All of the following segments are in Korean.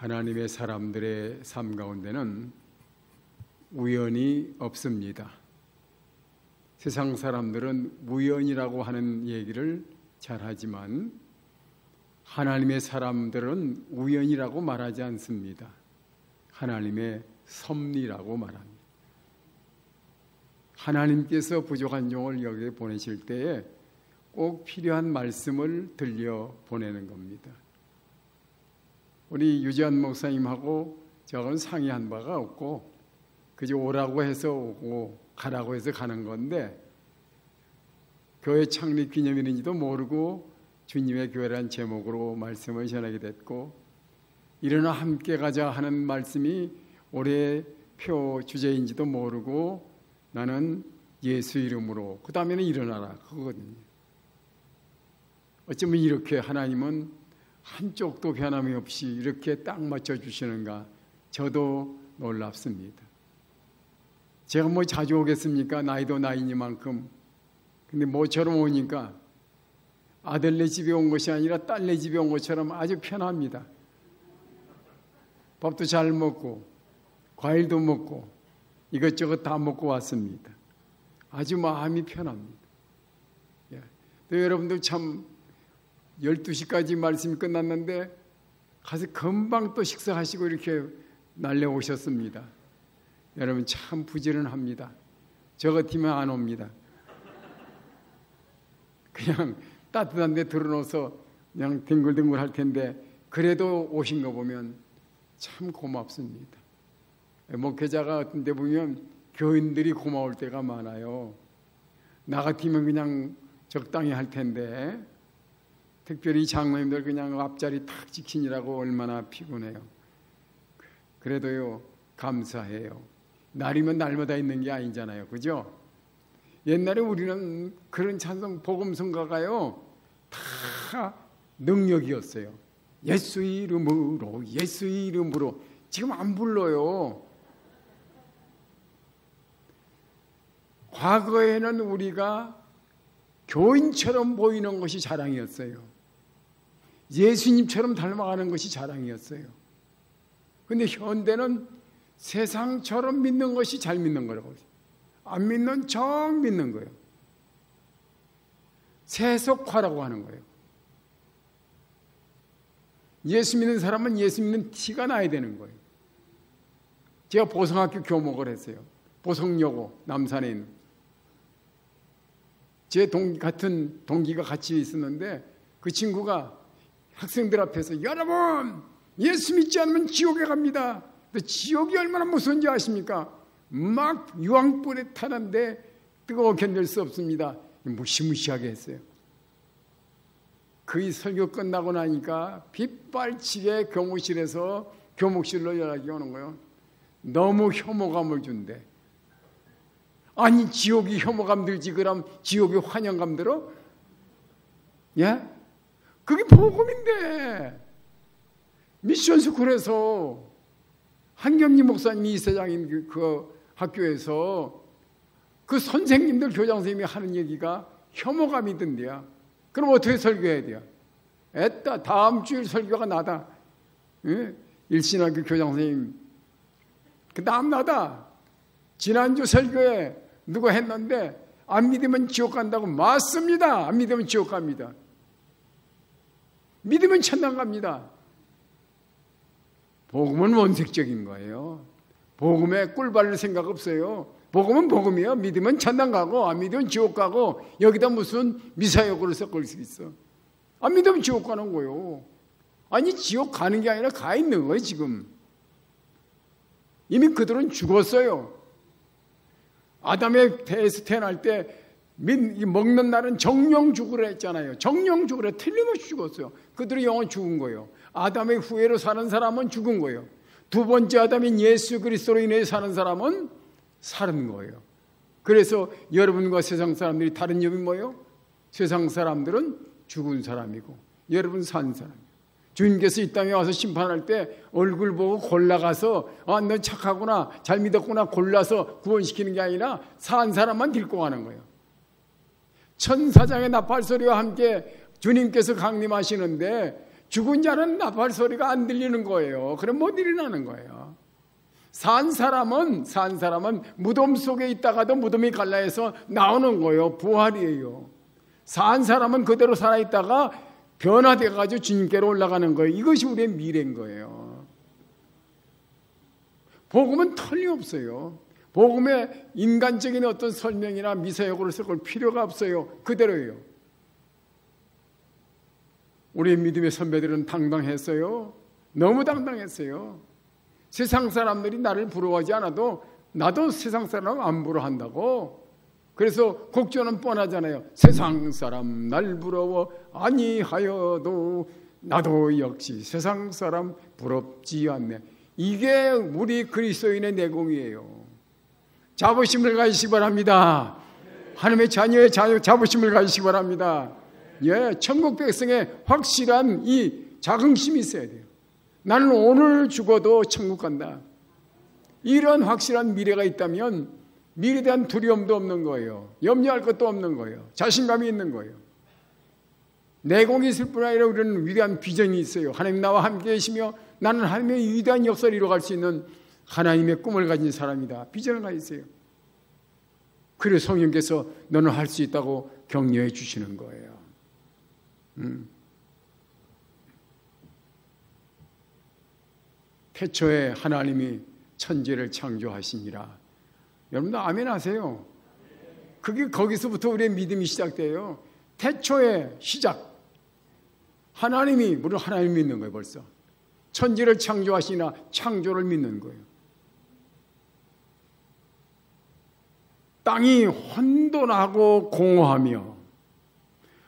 하나님의 사람들의 삶 가운데는 우연이 없습니다. 세상 사람들은 우연이라고 하는 얘기를 잘하지만 하나님의 사람들은 우연이라고 말하지 않습니다. 하나님의 섭리라고 말합니다. 하나님께서 부족한 종을 여기에 보내실 때에 꼭 필요한 말씀을 들려 보내는 겁니다. 우리 유지한 목사님하고 저하고는 상의한 바가 없고 그저 오라고 해서 오고 가라고 해서 가는 건데, 교회 창립 기념일인지도 모르고 주님의 교회라는 제목으로 말씀을 전하게 됐고, 일어나 함께 가자 하는 말씀이 올해 표 주제인지도 모르고 나는 예수 이름으로, 그 다음에는 일어나라 그거거든요. 어쩌면 이렇게 하나님은 한쪽도 변함이 없이 이렇게 딱 맞춰주시는가, 저도 놀랍습니다. 제가 뭐 자주 오겠습니까? 나이도 나이니만큼. 근데 모처럼 오니까 아들네 집에 온 것이 아니라 딸네 집에 온 것처럼 아주 편합니다. 밥도 잘 먹고 과일도 먹고 이것저것 다 먹고 왔습니다. 아주 마음이 편합니다. 또 여러분들 참 12시까지 말씀이 끝났는데 가서 금방 또 식사하시고 이렇게 날려오셨습니다. 여러분 참 부지런합니다. 저 같으면 안 옵니다. 그냥 따뜻한 데 들어놓아서 그냥 뒹굴뒹굴 할 텐데 그래도 오신 거 보면 참 고맙습니다. 목회자가 어떤 데 보면 교인들이 고마울 때가 많아요. 나 같으면 그냥 적당히 할 텐데, 특별히 장로님들 그냥 앞자리 탁 지키느라고 얼마나 피곤해요. 그래도요 감사해요. 날이면 날마다 있는 게 아니잖아요, 그죠? 옛날에 우리는 그런 찬송 복음성가가요 다 능력이었어요. 예수 이름으로, 예수 이름으로. 지금 안 불러요. 과거에는 우리가 교인처럼 보이는 것이 자랑이었어요. 예수님처럼 닮아가는 것이 자랑이었어요. 근데 현대는 세상처럼 믿는 것이 잘 믿는 거라고. 안 믿는 정 믿는 거예요. 세속화라고 하는 거예요. 예수 믿는 사람은 예수 믿는 티가 나야 되는 거예요. 제가 보성학교 교목을 했어요. 보성여고 남산에 있는. 제 같은 동기가 같이 있었는데 그 친구가 학생들 앞에서 여러분 예수 믿지 않으면 지옥에 갑니다. 지옥이 얼마나 무서운지 아십니까? 막 유황불에 타는데 뜨거워 견딜 수 없습니다. 무시무시하게 했어요. 그 설교 끝나고 나니까 빗발치게 교무실에서 교목실로 연락이 오는 거예요. 너무 혐오감을 준대. 아니 지옥이 혐오감 들지 그럼 지옥이 환영감 들어? 예? 그게 복음인데. 미션스쿨에서 한경리 목사님이 이사장인 그 학교에서 그 선생님들 교장 선생님이 하는 얘기가 혐오감이 든대요. 그럼 어떻게 설교해야 돼요? 애따 다음 주일 설교가 나다. 예? 일신학교 교장 선생님 그 다음 나다. 지난주 설교에 누가 했는데 안 믿으면 지옥 간다고. 맞습니다. 안 믿으면 지옥 갑니다. 믿으면 천당 갑니다. 복음은 원색적인 거예요. 복음에 꿀 바를 생각 없어요. 복음은 복음이에요. 믿으면 천당 가고 안 믿으면 지옥 가고, 여기다 무슨 미사여구를 섞을 수 있어. 안 믿으면 지옥 가는 거예요. 아니 지옥 가는 게 아니라 가 있는 거예요. 지금 이미 그들은 죽었어요. 아담의 태에서 태어날 때 먹는 날은 정령 죽으라 했잖아요. 정령 죽으라, 틀림없이 죽었어요. 그들의 영은 죽은 거예요. 아담의 후예로 사는 사람은 죽은 거예요. 두 번째 아담인 예수 그리스도로 인해 사는 사람은 사는 거예요. 그래서 여러분과 세상 사람들이 다른 점이 뭐예요? 세상 사람들은 죽은 사람이고 여러분 산 사람이에요. 주님께서 이 땅에 와서 심판할 때 얼굴 보고 골라가서 너 착하구나 잘 믿었구나 골라서 구원시키는 게 아니라 산 사람만 데리고 가는 거예요. 천사장의 나팔 소리와 함께 주님께서 강림하시는데 죽은 자는 나팔 소리가 안 들리는 거예요. 그럼 못 일어나는 거예요. 산 사람은 무덤 속에 있다가도 무덤이 갈라해서 나오는 거예요. 부활이에요. 산 사람은 그대로 살아있다가 변화돼가지고 주님께로 올라가는 거예요. 이것이 우리의 미래인 거예요. 복음은 틀림없어요. 복음에 인간적인 어떤 설명이나 미사역으로 쓸 필요가 없어요. 그대로예요. 우리의 믿음의 선배들은 당당했어요. 너무 당당했어요. 세상 사람들이 나를 부러워하지 않아도 나도 세상 사람 안 부러워한다고. 그래서 곡조는 뻔하잖아요. 세상 사람 날 부러워 아니하여도 나도 역시 세상 사람 부럽지 않네. 이게 우리 그리스도인의 내공이에요. 자부심을 가지시기 바랍니다. 하나님의 자녀의 자부심을 가지시기 바랍니다. 예, 천국 백성의 확실한 이 자긍심이 있어야 돼요. 나는 오늘 죽어도 천국 간다. 이런 확실한 미래가 있다면 미래에 대한 두려움도 없는 거예요. 염려할 것도 없는 거예요. 자신감이 있는 거예요. 내공이 있을 뿐 아니라 우리는 위대한 비전이 있어요. 하나님 나와 함께 계시며 나는 하나님의 위대한 역사를 이루어갈 수 있는 하나님의 꿈을 가진 사람이다. 비전을 가지고 있어요. 그래서 성령께서 너는 할 수 있다고 격려해 주시는 거예요. 태초에 하나님이 천지를 창조하시니라. 여러분들 아멘 하세요. 그게 거기서부터 우리의 믿음이 시작돼요. 태초의 시작. 하나님이, 우리는 하나님 믿는 거예요. 벌써 천지를 창조하시나 창조를 믿는 거예요. 땅이 혼돈하고 공허하며,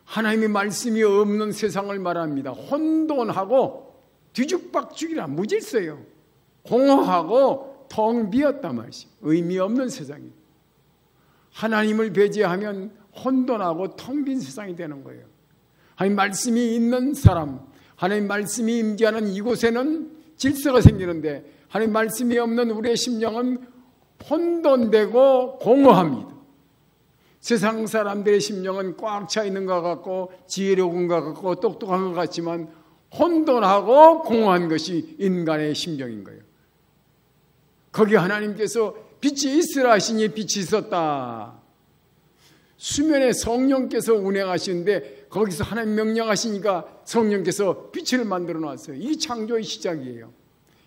하나님의 말씀이 없는 세상을 말합니다. 혼돈하고 뒤죽박죽이라 무질서예요. 공허하고 텅 비었단 말이죠. 의미 없는 세상이. 하나님을 배제하면 혼돈하고 텅 빈 세상이 되는 거예요. 하나님 말씀이 있는 사람, 하나님 말씀이 임재하는 이곳에는 질서가 생기는데, 하나님 말씀이 없는 우리의 심령은 혼돈되고 공허합니다. 세상 사람들의 심령은 꽉 차 있는 것 같고 지혜로운 것 같고 똑똑한 것 같지만 혼돈하고 공허한 것이 인간의 심령인 거예요. 거기 하나님께서 빛이 있으라 하시니 빛이 있었다. 수면에 성령께서 운행하시는데 거기서 하나님 명령하시니까 성령께서 빛을 만들어 놨어요. 이 창조의 시작이에요.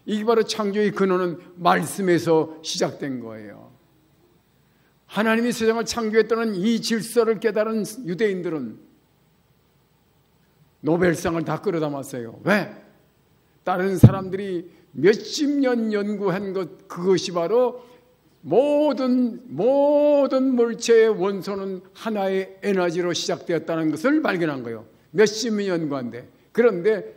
이게 바로 창조의 근원은 말씀에서 시작된 거예요. 하나님이 세상을 창조했다는 이 질서를 깨달은 유대인들은 노벨상을 다 끌어담았어요. 왜? 다른 사람들이 몇십 년 연구한 것, 그것이 바로 모든 물체의 원소는 하나의 에너지로 시작되었다는 것을 발견한 거예요. 몇십 년 연구한데. 그런데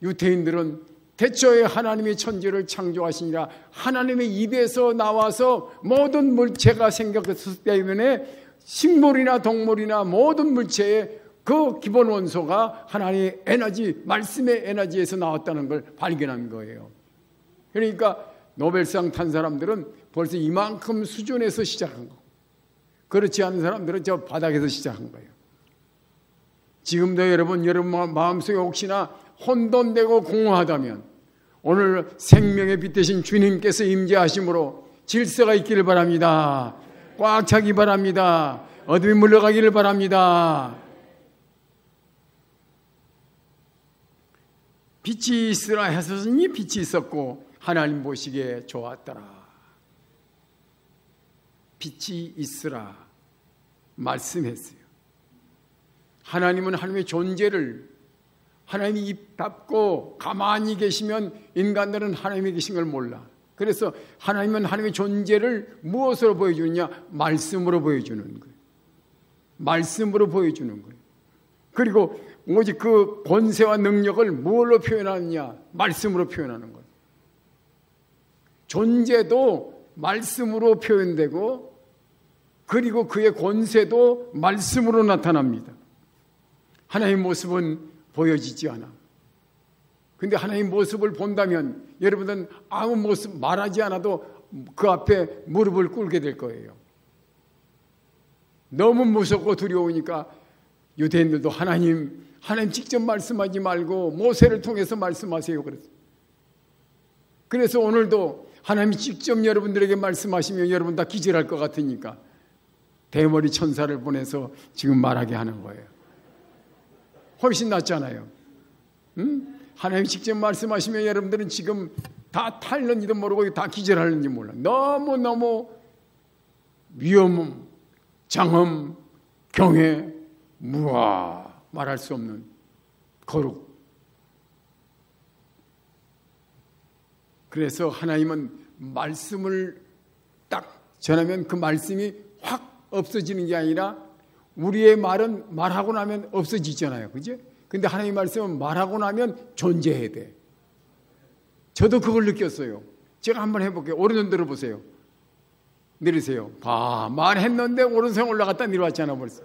유대인들은 태초에 하나님이 천지를 창조하시니라, 하나님의 입에서 나와서 모든 물체가 생겼기 때문에 식물이나 동물이나 모든 물체의 그 기본 원소가 하나님의 에너지, 말씀의 에너지에서 나왔다는 걸 발견한 거예요. 그러니까 노벨상 탄 사람들은 벌써 이만큼 수준에서 시작한 거고, 그렇지 않은 사람들은 저 바닥에서 시작한 거예요. 지금도 여러분 마음속에 혹시나 혼돈되고 공허하다면 오늘 생명의 빛 되신 주님께서 임재하심으로 질서가 있기를 바랍니다. 꽉 차기 바랍니다. 어둠이 물러가기를 바랍니다. 빛이 있으라 하셨으니 빛이 있었고 하나님 보시기에 좋았더라. 빛이 있으라 말씀했어요. 하나님은 하나님의 존재를, 하나님이 입 닫고 가만히 계시면 인간들은 하나님이 계신 걸 몰라. 그래서 하나님은 하나님의 존재를 무엇으로 보여주느냐? 말씀으로 보여주는 거예요. 말씀으로 보여주는 거예요. 그리고 오직 그 권세와 능력을 무엇로 표현하느냐? 말씀으로 표현하는 거예요. 존재도 말씀으로 표현되고, 그리고 그의 권세도 말씀으로 나타납니다. 하나님의 모습은 보여지지 않아. 근데 하나님의 모습을 본다면 여러분들은 아무 모습 말하지 않아도 그 앞에 무릎을 꿇게 될 거예요. 너무 무섭고 두려우니까 유대인들도 하나님 직접 말씀하지 말고 모세를 통해서 말씀하세요 그랬어요. 그래서 오늘도 하나님이 직접 여러분들에게 말씀하시면 여러분 다 기절할 것 같으니까 대머리 천사를 보내서 지금 말하게 하는 거예요. 훨씬 낫잖아요. 하나님이 직접 말씀하시면 여러분들은 지금 다 탈는지도 모르고 다 기절하는지 몰라. 너무너무 위험, 장엄, 경외, 무아 말할 수 없는 거룩. 그래서 하나님은 말씀을 딱 전하면 그 말씀이 확 없어지는 게 아니라 우리의 말은 말하고 나면 없어지잖아요. 그죠? 근데 하나님의 말씀은 말하고 나면 존재해야 돼. 저도 그걸 느꼈어요. 제가 한번 해볼게요. 오른손 들어보세요. 내리세요. 말했는데 오른손 올라갔다 내려왔잖아 벌써.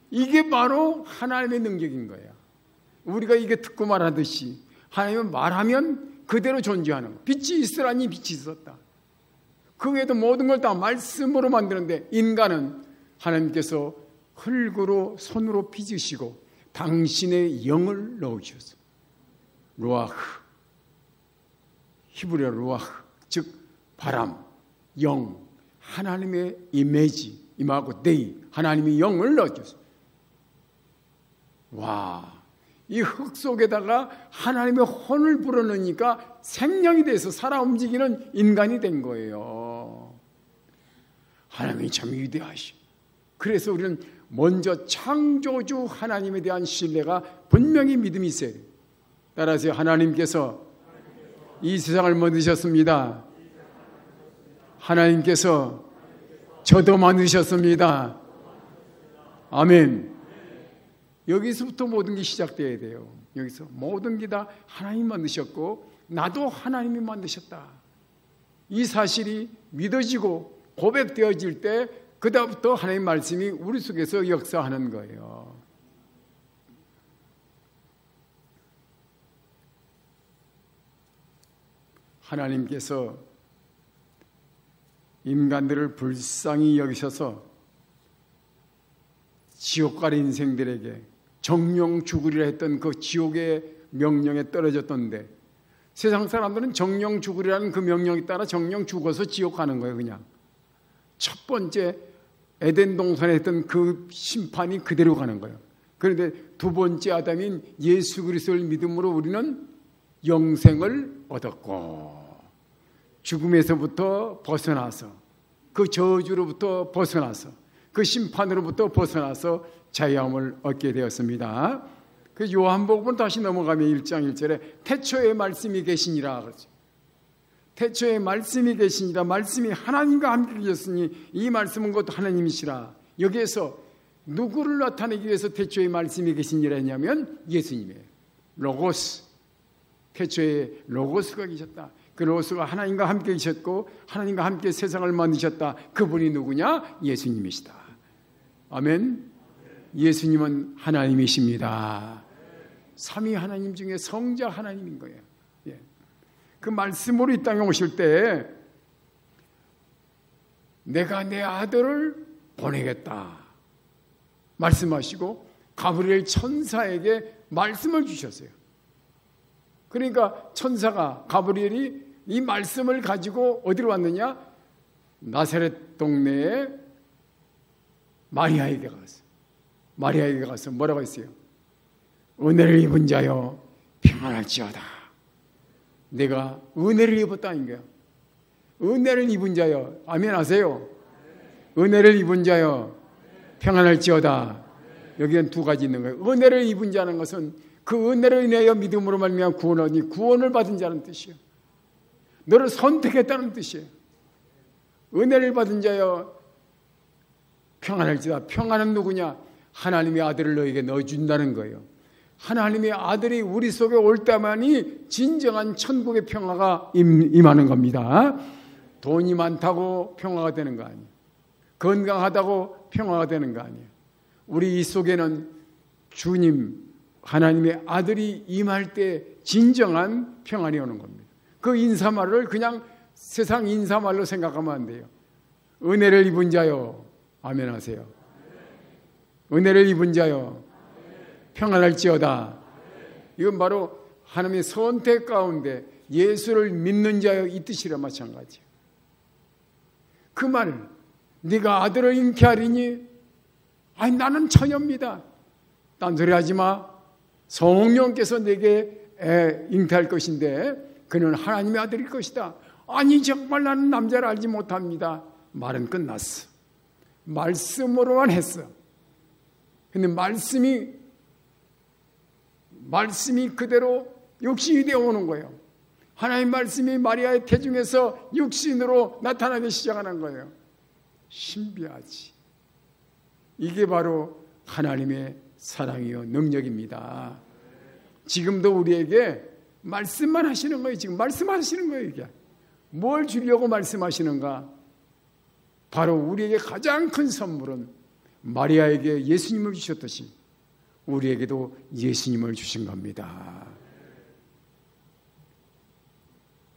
이게 바로 하나님의 능력인 거야. 우리가 이게 듣고 말하듯이 하나님은 말하면 그대로 존재하는 거야. 빛이 있으라니 빛이 있었다. 그 외에도 모든 걸 다 말씀으로 만드는데 인간은 하나님께서 흙으로 손으로 빚으시고 당신의 영을 넣으셨어. 루아흐, 히브리어 루아흐, 즉 바람, 영, 하나님의 이미지, 임하고 데이, 하나님의 영을 넣어줬어. 와, 이 흙 속에다가 하나님의 혼을 불어넣으니까 생명이 돼서 살아 움직이는 인간이 된 거예요. 하나님이 참 위대하시. 그래서 우리는 먼저 창조주 하나님에 대한 신뢰가 분명히 믿음이 있어요. 따라서 하나님께서 이 세상을 만드셨습니다. 하나님께서 저도 만드셨습니다. 아멘. 여기서부터 모든 게 시작돼야 돼요. 여기서 모든 게 다 하나님 만드셨고 나도 하나님이 만드셨다. 이 사실이 믿어지고 고백되어질 때 그다음부터 하나님의 말씀이 우리 속에서 역사하는 거예요. 하나님께서 인간들을 불쌍히 여기셔서 지옥 갈 인생들에게 정령 죽으리라 했던 그 지옥의 명령에 떨어졌던데 세상 사람들은 정령 죽으리라는 그 명령에 따라 정령 죽어서 지옥 가는 거예요. 그냥 첫 번째 에덴 동산에 했던 그 심판이 그대로 가는 거예요. 그런데 두 번째 아담인 예수 그리스도를 믿음으로 우리는 영생을 얻었고 죽음에서부터 벗어나서 그 저주로부터 벗어나서 그 심판으로부터 벗어나서 자유함을 얻게 되었습니다. 그 요한복음 다시 넘어가면 1장 1절에 태초에 말씀이 계시니라 그러죠. 태초에 말씀이 계시니라. 말씀이 하나님과 함께 계셨으니 이 말씀은 곧 하나님이시라. 여기에서 누구를 나타내기 위해서 태초에 말씀이 계시니라 했냐면 예수님이에요. 로고스. 태초에 로고스가 계셨다. 그 로고스가 하나님과 함께 계셨고 하나님과 함께 세상을 만드셨다. 그분이 누구냐? 예수님이시다. 아멘. 예수님은 하나님이십니다. 삼위 하나님 중에 성자 하나님인 거예요. 예. 그 말씀으로 이 땅에 오실 때 내가 내 아들을 보내겠다 말씀하시고 가브리엘 천사에게 말씀을 주셨어요. 그러니까 천사가 가브리엘이 이 말씀을 가지고 어디로 왔느냐? 나사렛 동네에 마리아에게 갔어요. 마리아에게 가서 뭐라고 했어요? 은혜를 입은 자여 평안할지어다. 내가 은혜를 입었다는 거야. 은혜를 입은 자여, 아멘 하세요. 은혜를 입은 자여 평안할지어다. 여기는 두 가지 있는 거예요. 은혜를 입은 자는 것은 그 은혜로 인하여 믿음으로 말미암아 구원을 얻니 구원을 받은 자는 뜻이에요. 너를 선택했다는 뜻이에요. 은혜를 받은 자여 평안할지어다. 평안은 누구냐? 하나님의 아들을 너에게 넣어준다는 거예요. 하나님의 아들이 우리 속에 올 때만이 진정한 천국의 평화가 임하는 겁니다. 돈이 많다고 평화가 되는 거 아니에요. 건강하다고 평화가 되는 거 아니에요. 우리 이 속에는 주님 하나님의 아들이 임할 때 진정한 평안이 오는 겁니다. 그 인사말을 그냥 세상 인사말로 생각하면 안 돼요. 은혜를 입은 자요. 아멘 하세요. 은혜를 입은 자여 평안할지어다. 이건 바로 하나님의 선택 가운데 예수를 믿는 자여 이 뜻이라 마찬가지예요. 그 말을 네가 아들을 잉태하리니 아니 나는 처녀입니다. 딴소리 하지 마. 성령께서 내게 잉태할 것인데 그는 하나님의 아들일 것이다. 아니 정말 나는 남자를 알지 못합니다. 말은 끝났어. 말씀으로만 했어. 근데 말씀이 그대로 육신이 되어 오는 거예요. 하나님 말씀이 마리아의 태중에서 육신으로 나타나기 시작하는 거예요. 신비하지. 이게 바로 하나님의 사랑이요 능력입니다. 지금도 우리에게 말씀만 하시는 거예요. 지금 말씀하시는 거예요. 이게 뭘 주려고 말씀하시는가? 바로 우리에게 가장 큰 선물은 마리아에게 예수님을 주셨듯이 우리에게도 예수님을 주신 겁니다.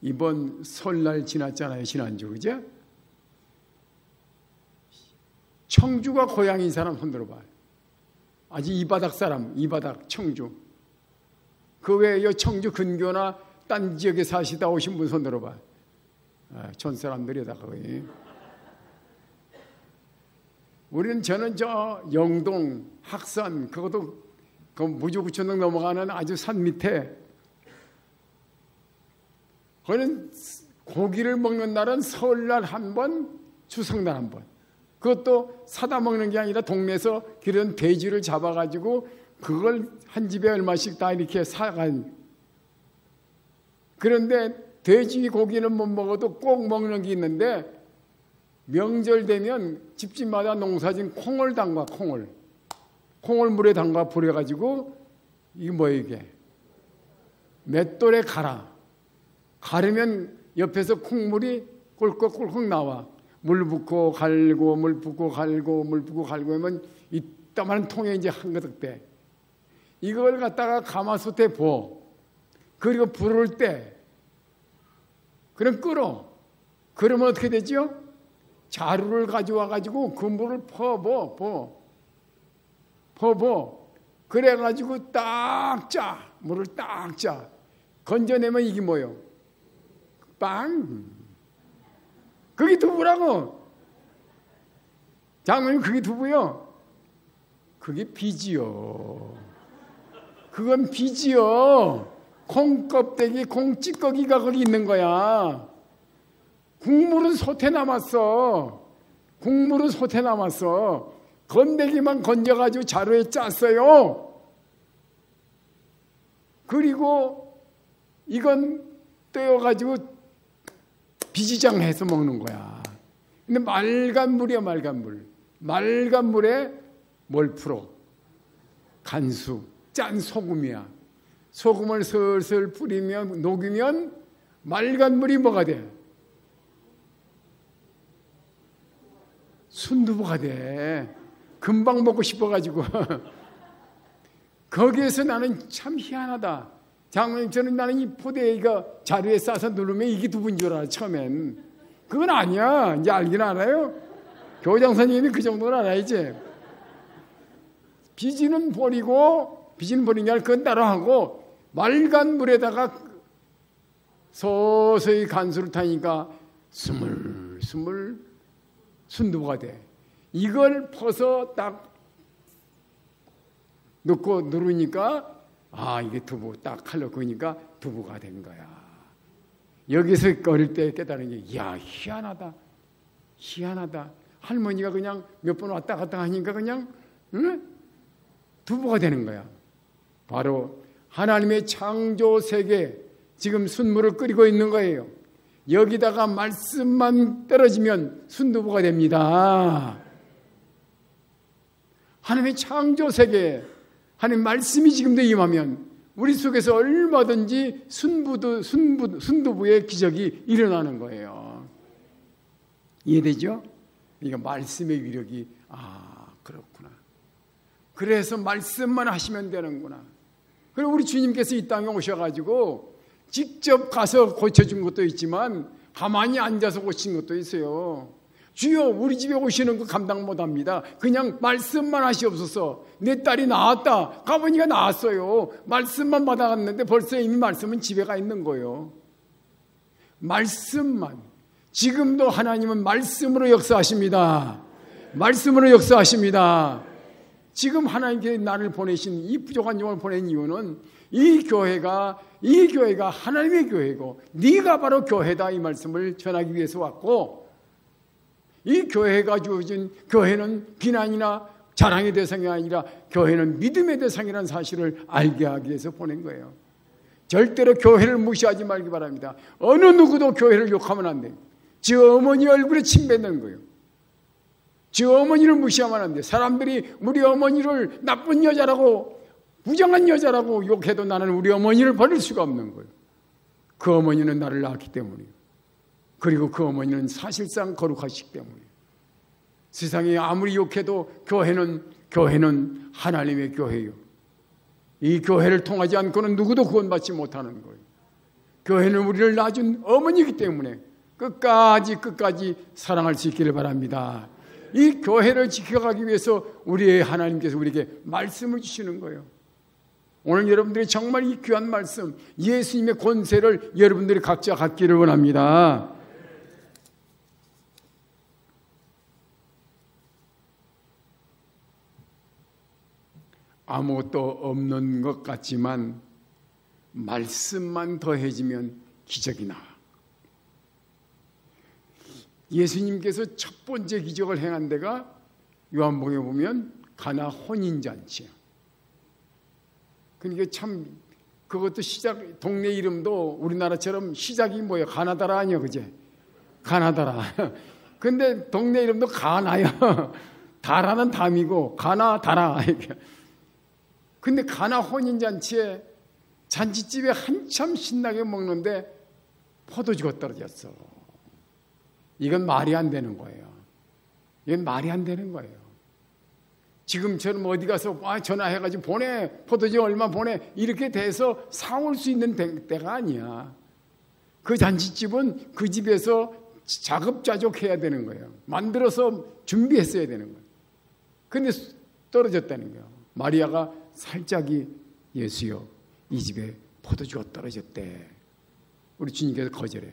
이번 설날 지났잖아요. 지난주 그죠? 청주가 고향인 사람 손들어봐요. 아직 이 바닥 사람, 이 바닥 청주. 그 외에 청주 근교나 딴 지역에 사시다 오신 분 손들어봐요. 전 사람들이다 거의. 저는 저 영동, 학산, 그것도 그 무주구천동 넘어가는 아주 산 밑에, 거기는 고기를 먹는 날은 설날 한 번, 추석날 한 번. 그것도 사다 먹는 게 아니라 동네에서 그런 돼지를 잡아가지고 그걸 한 집에 얼마씩 다 이렇게 사간. 그런데 돼지 고기는 못 먹어도 꼭 먹는 게 있는데 명절 되면 집집마다 농사진 콩을 담가, 콩을 물에 담가 불여가지고 이게 뭐예요 이게? 맷돌에 가르면 옆에서 콩물이 꿀꺽꿀꺽 나와. 물 붓고 갈고 물 붓고 갈고 물 붓고 갈고 하면 이따만한 통에 이제 한가득 돼. 이걸 갖다가 가마솥에 부어. 그리고 불을 때 그럼 끓어. 그러면 어떻게 되죠? 자루를 가져와 가지고 그 물을 퍼버. 그래 가지고 딱 짜. 물을 딱 짜. 건져내면 이게 뭐예요? 빵. 그게 두부라고. 장모님 그게 두부요? 그게 비지요. 그건 비지요. 콩 껍데기, 콩 찌꺼기가 거기 있는 거야. 국물은 솥에 남았어. 건더기만 건져가지고 자루에 짰어요. 그리고 이건 떼어가지고 비지장해서 먹는 거야. 근데 맑은 물이야, 맑은 물. 맑은 물에 뭘 풀어? 간수, 짠 소금이야. 소금을 슬슬 뿌리면, 녹이면 맑은 물이 뭐가 돼? 순두부가 돼. 금방 먹고 싶어가지고. 거기에서 나는 참 희한하다. 장모님, 나는 이 포대에 이거 자루에 싸서 누르면 이게 두부인 줄 알아, 처음엔. 그건 아니야. 이제 알긴 알아요. 교장 선생님이 그 정도는 알아야지. 비지는 버리는 게 아니라 그건 따로 하고, 맑은 물에다가 서서히 간수를 타니까 스물스물 순두부가 돼. 이걸 퍼서 딱 넣고 누르니까 이게 두부 딱 칼로 그으니까 두부가 된 거야. 여기서 어릴 때 깨달은 게 희한하다. 할머니가 그냥 몇 번 왔다 갔다 하니까 그냥 두부가 되는 거야. 바로 하나님의 창조 세계 지금 순물을 끓이고 있는 거예요. 여기다가 말씀만 떨어지면 순두부가 됩니다. 하나님의 창조 세계, 하나님 말씀이 지금도 임하면 우리 속에서 얼마든지 순두부의 기적이 일어나는 거예요. 이해되죠? 그러니까 말씀의 위력이 그렇구나. 그래서 말씀만 하시면 되는구나. 그리고 우리 주님께서 이 땅에 오셔가지고 직접 가서 고쳐준 것도 있지만 가만히 앉아서 고친 것도 있어요. 주여 우리 집에 오시는 거 감당 못합니다. 그냥 말씀만 하시옵소서. 내 딸이 나왔다. 가보니까 나왔어요. 말씀만 받아갔는데 벌써 이미 말씀은 집에 가 있는 거예요. 말씀만. 지금도 하나님은 말씀으로 역사하십니다. 말씀으로 역사하십니다. 지금 하나님께 나를 보내신, 이 부족한 영을 보낸 이유는 이 교회가 하나님의 교회고 네가 바로 교회다, 이 말씀을 전하기 위해서 왔고, 이 교회가 주어진, 교회는 비난이나 자랑의 대상이 아니라 교회는 믿음의 대상이라는 사실을 알게 하기 위해서 보낸 거예요. 절대로 교회를 무시하지 말기 바랍니다. 어느 누구도 교회를 욕하면 안 돼요. 지 어머니 얼굴에 침 뱉는 거예요. 지 어머니를 무시하면 안 돼요. 사람들이 우리 어머니를 나쁜 여자라고, 부정한 여자라고 욕해도 나는 우리 어머니를 버릴 수가 없는 거예요. 그 어머니는 나를 낳았기 때문이에요. 그리고 그 어머니는 사실상 거룩하시기 때문에 세상이 아무리 욕해도 교회는 하나님의 교회요. 이 교회를 통하지 않고는 누구도 구원받지 못하는 거예요. 교회는 우리를 낳아준 어머니이기 때문에 끝까지 사랑할 수 있기를 바랍니다. 이 교회를 지켜가기 위해서 우리의 하나님께서 우리에게 말씀을 주시는 거예요. 오늘 여러분들이 정말 이 귀한 말씀, 예수님의 권세를 여러분들이 각자 갖기를 원합니다. 아무것도 없는 것 같지만 말씀만 더해지면 기적이 나와. 예수님께서 첫 번째 기적을 행한 데가 요한복음에 보면 가나 혼인잔치예요. 그러니까 참 그것도 시작, 동네 이름도 우리나라처럼 시작이 뭐예요? 가나다라 아니요, 그제? 가나다라. 근데 동네 이름도 가나요. 다라는 담이고 가나다라. 근데 가나 혼인잔치에 잔치집에 한참 신나게 먹는데 포도주가 떨어졌어. 이건 말이 안 되는 거예요. 이건 말이 안 되는 거예요. 지금처럼 어디 가서 전화해가지고 보내, 포도주 얼마 보내, 이렇게 돼서 사올 수 있는 때가 아니야. 그 잔치집은 그 집에서 자급자족해야 되는 거예요. 만들어서 준비했어야 되는 거예요. 근데 떨어졌다는 거예요. 마리아가 살짝이 예수여, 이 집에 포도주가 떨어졌대. 우리 주님께서 거절해.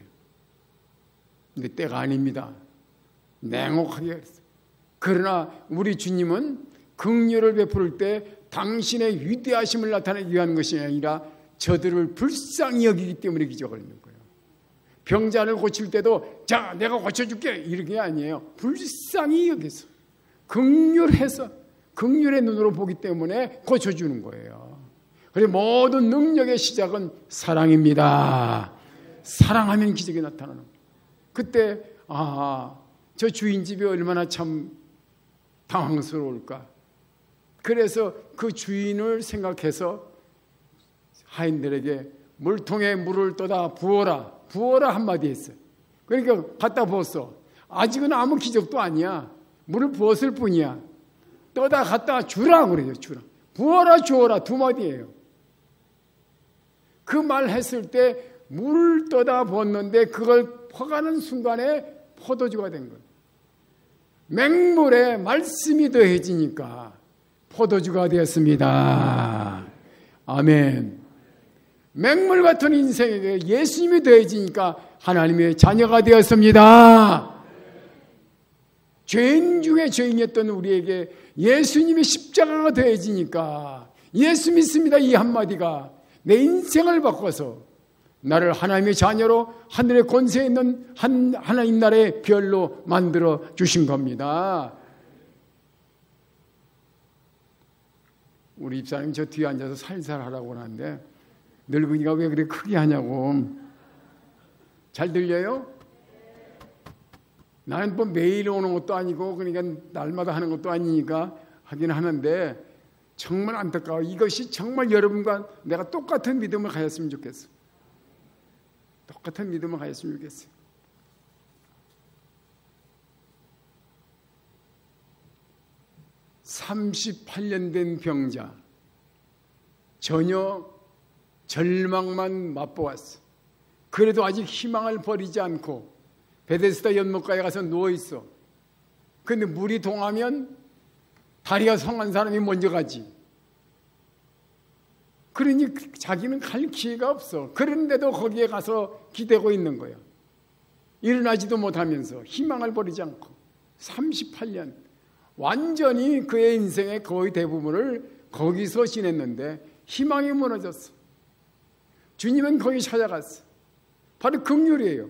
근데 때가 아닙니다. 냉혹하게 했어요. 그러나 우리 주님은 긍휼을 베풀 때 당신의 위대하심을 나타내기 위한 것이 아니라 저들을 불쌍히 여기기 때문에 기적을 하는 거예요. 병자를 고칠 때도 자, 내가 고쳐줄게 이렇게 아니에요. 불쌍히 여기서 긍휼해서 긍휼의 눈으로 보기 때문에 고쳐주는 거예요. 그래서 모든 능력의 시작은 사랑입니다. 사랑하면 기적이 나타나는 거예요. 그때 저 주인집이 얼마나 참 당황스러울까. 그래서 그 주인을 생각해서 하인들에게 물통에 물을 떠다 부어라 한마디 했어요. 그러니까 갖다 부었어. 아직은 아무 기적도 아니야. 물을 부었을 뿐이야. 떠다 갖다 주라 그래요. 주라. 부어라 주어라 두 마디예요. 그 말 했을 때 물을 떠다 부었는데 그걸 퍼가는 순간에 포도주가 된 거예요. 맹물에 말씀이 더해지니까 포도주가 되었습니다. 아멘. 맹물 같은 인생에게 예수님이 더해지니까 하나님의 자녀가 되었습니다. 죄인 중에 죄인이었던 우리에게 예수님의 십자가가 더해지니까 예수 믿습니다 이 한마디가 내 인생을 바꿔서 나를 하나님의 자녀로 하늘의 권세에 있는 하나님 나라의 별로 만들어 주신 겁니다. 우리 집사님 저 뒤에 앉아서 살살 하라고 하는데 늙은이가 왜 그렇게 크게 하냐고. 잘 들려요? 나는 뭐 매일 오는 것도 아니고 그러니까 날마다 하는 것도 아니니까 하긴 하는데 정말 안타까워. 이것이 정말 여러분과 내가 똑같은 믿음을 가졌으면 좋겠어. 똑같은 믿음을 가졌으면 좋겠어요. (38년) 된 병자 전혀 절망만 맛보았어. 그래도 아직 희망을 버리지 않고 베데스다 연못가에 가서 누워있어. 근데 물이 동하면 다리가 성한 사람이 먼저 가지. 그러니 자기는 갈 기회가 없어. 그런데도 거기에 가서 기대고 있는 거야. 일어나지도 못하면서 희망을 버리지 않고 38년 완전히 그의 인생의 거의 대부분을 거기서 지냈는데 희망이 무너졌어. 주님은 거기 찾아갔어. 바로 긍휼이에요.